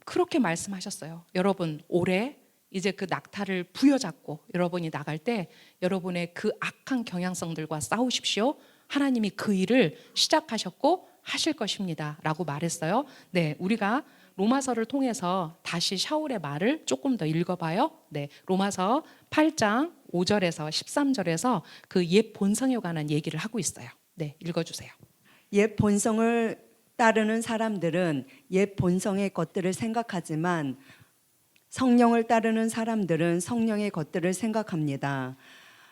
그렇게 말씀하셨어요. 여러분, 올해 이제 그 낙타를 부여잡고 여러분이 나갈 때 여러분의 그 악한 경향성들과 싸우십시오. 하나님이 그 일을 시작하셨고 하실 것입니다 라고 말했어요. 네, 우리가 로마서를 통해서 다시 샤울의 말을 조금 더 읽어봐요. 네, 로마서 8장 5절에서 13절에서 그 옛 본성에 관한 얘기를 하고 있어요. 네, 읽어주세요. 옛 본성을 따르는 사람들은 옛 본성의 것들을 생각하지만 성령을 따르는 사람들은 성령의 것들을 생각합니다.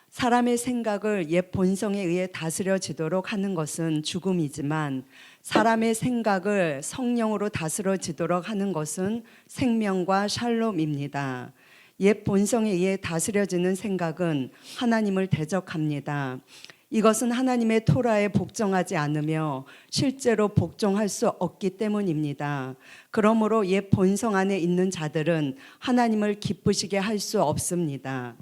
사람의 생각을 옛 본성에 의해 다스려지도록 하는 것은 죽음이지만 사람의 생각을 성령으로 다스려지도록 하는 것은 생명과 샬롬입니다. 옛 본성에 의해 다스려지는 생각은 하나님을 대적합니다. 이것은 하나님의 토라에 복종하지 않으며 실제로 복종할 수 없기 때문입니다. 그러므로 옛 본성 안에 있는 자들은 하나님을 기쁘시게 할 수 없습니다.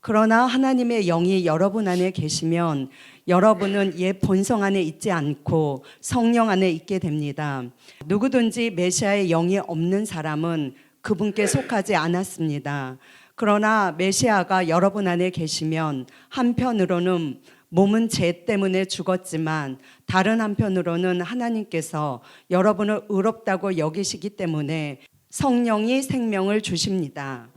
그러나 하나님의 영이 여러분 안에 계시면 여러분은 옛 본성 안에 있지 않고 성령 안에 있게 됩니다. 누구든지 메시아의 영이 없는 사람은 그분께 속하지 않았습니다. 그러나 메시아가 여러분 안에 계시면 한편으로는 몸은 죄 때문에 죽었지만 다른 한편으로는 하나님께서 여러분을 의롭다고 여기시기 때문에 성령이 생명을 주십니다.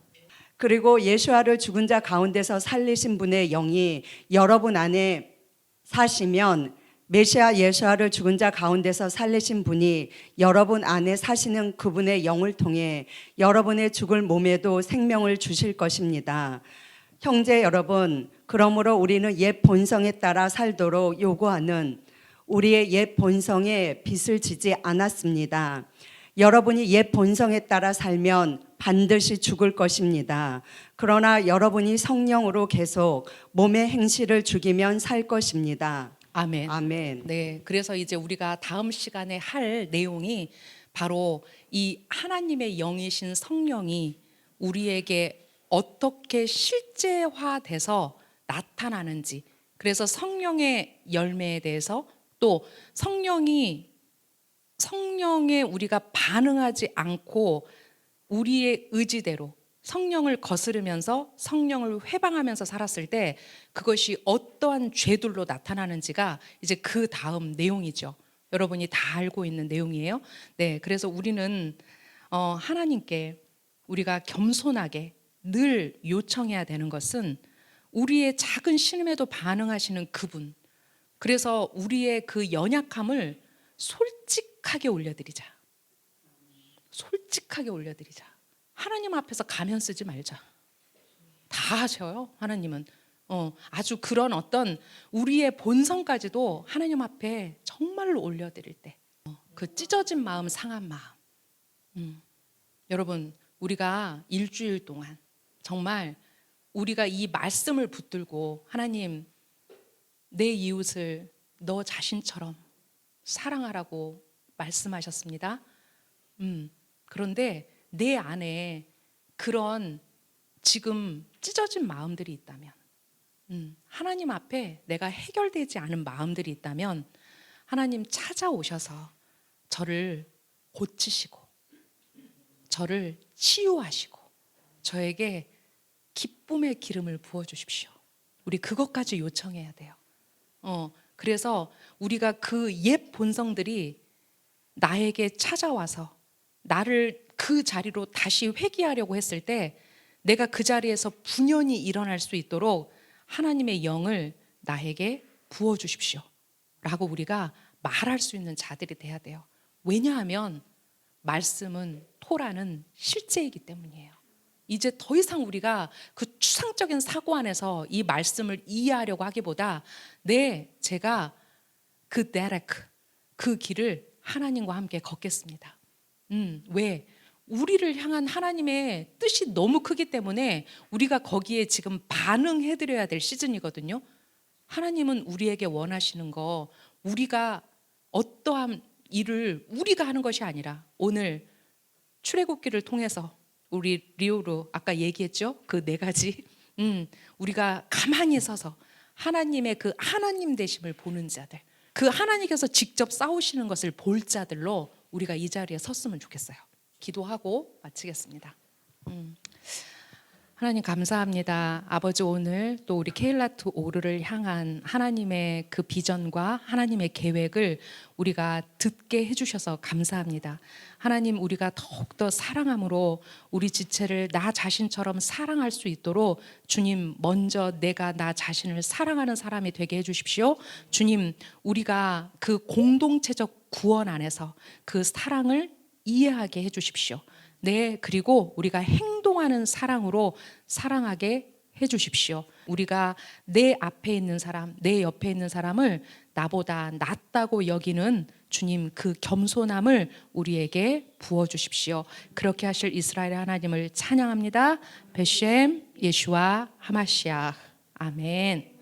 그리고 예수와를 죽은 자 가운데서 살리신 분의 영이 여러분 안에 사시면 메시아 예수와를 죽은 자 가운데서 살리신 분이 여러분 안에 사시는 그분의 영을 통해 여러분의 죽을 몸에도 생명을 주실 것입니다. 형제 여러분, 그러므로 우리는 옛 본성에 따라 살도록 요구하는 우리의 옛 본성에 빚을 지지 않았습니다. 여러분이 옛 본성에 따라 살면 반드시 죽을 것입니다. 그러나 여러분이 성령으로 계속 몸의 행실을 죽이면 살 것입니다. 아멘. 아멘. 네, 그래서 이제 우리가 다음 시간에 할 내용이 바로 이 하나님의 영이신 성령이 우리에게 어떻게 실제화돼서 나타나는지, 그래서 성령의 열매에 대해서 또 성령에 우리가 반응하지 않고 우리의 의지대로 성령을 거스르면서 성령을 회방하면서 살았을 때 그것이 어떠한 죄들로 나타나는지가 이제 그 다음 내용이죠. 여러분이 다 알고 있는 내용이에요. 네, 그래서 우리는 하나님께 우리가 겸손하게 늘 요청해야 되는 것은 우리의 작은 신음에도 반응하시는 그분, 그래서 우리의 그 연약함을 솔직하게 올려드리자. 솔직하게 올려드리자. 하나님 앞에서 가면 쓰지 말자. 다 하셔요, 하나님은. 아주 그런 어떤 우리의 본성까지도 하나님 앞에 정말로 올려드릴 때, 그 찢어진 마음, 상한 마음. 여러분, 우리가 일주일 동안 정말 우리가 이 말씀을 붙들고 하나님, 내 이웃을 너 자신처럼 사랑하라고 말씀하셨습니다. 그런데 내 안에 그런 지금 찢어진 마음들이 있다면, 하나님 앞에 내가 해결되지 않은 마음들이 있다면 하나님 찾아오셔서 저를 고치시고 저를 치유하시고 저에게 기쁨의 기름을 부어주십시오. 우리 그것까지 요청해야 돼요. 그래서 우리가 그 옛 본성들이 나에게 찾아와서 나를 그 자리로 다시 회귀하려고 했을 때 내가 그 자리에서 분연히 일어날 수 있도록 하나님의 영을 나에게 부어주십시오 라고 우리가 말할 수 있는 자들이 돼야 돼요. 왜냐하면 말씀은, 토라는 실제이기 때문이에요. 이제 더 이상 우리가 그 추상적인 사고 안에서 이 말씀을 이해하려고 하기보다 제가 그 데레크, 그 길을 하나님과 함께 걷겠습니다. 왜? 우리를 향한 하나님의 뜻이 너무 크기 때문에 우리가 거기에 지금 반응해드려야 될 시즌이거든요. 하나님은 우리에게 원하시는 거, 우리가 어떠한 일을 우리가 하는 것이 아니라 오늘 출애굽기를 통해서 우리 리오로 아까 얘기했죠? 그 4가지. 우리가 가만히 서서 하나님의 그 하나님 되심을 보는 자들, 그 하나님께서 직접 싸우시는 것을 볼 자들로 우리가 이 자리에 섰으면 좋겠어요. 기도하고 마치겠습니다. 하나님 감사합니다. 아버지, 오늘 또 우리 케일라트 오르를 향한 하나님의 그 비전과 하나님의 계획을 우리가 듣게 해주셔서 감사합니다. 하나님, 우리가 더욱더 사랑함으로 우리 지체를 나 자신처럼 사랑할 수 있도록 주님, 먼저 내가 나 자신을 사랑하는 사람이 되게 해주십시오. 주님, 우리가 그 공동체적 구원 안에서 그 사랑을 이해하게 해주십시오. 네, 그리고 우리가 행동하는 사랑으로 사랑하게 해 주십시오. 우리가 내 앞에 있는 사람, 내 옆에 있는 사람을 나보다 낫다고 여기는 주님 그 겸손함을 우리에게 부어 주십시오. 그렇게 하실 이스라엘의 하나님을 찬양합니다. 베셈 예슈아 하마시아. 아멘.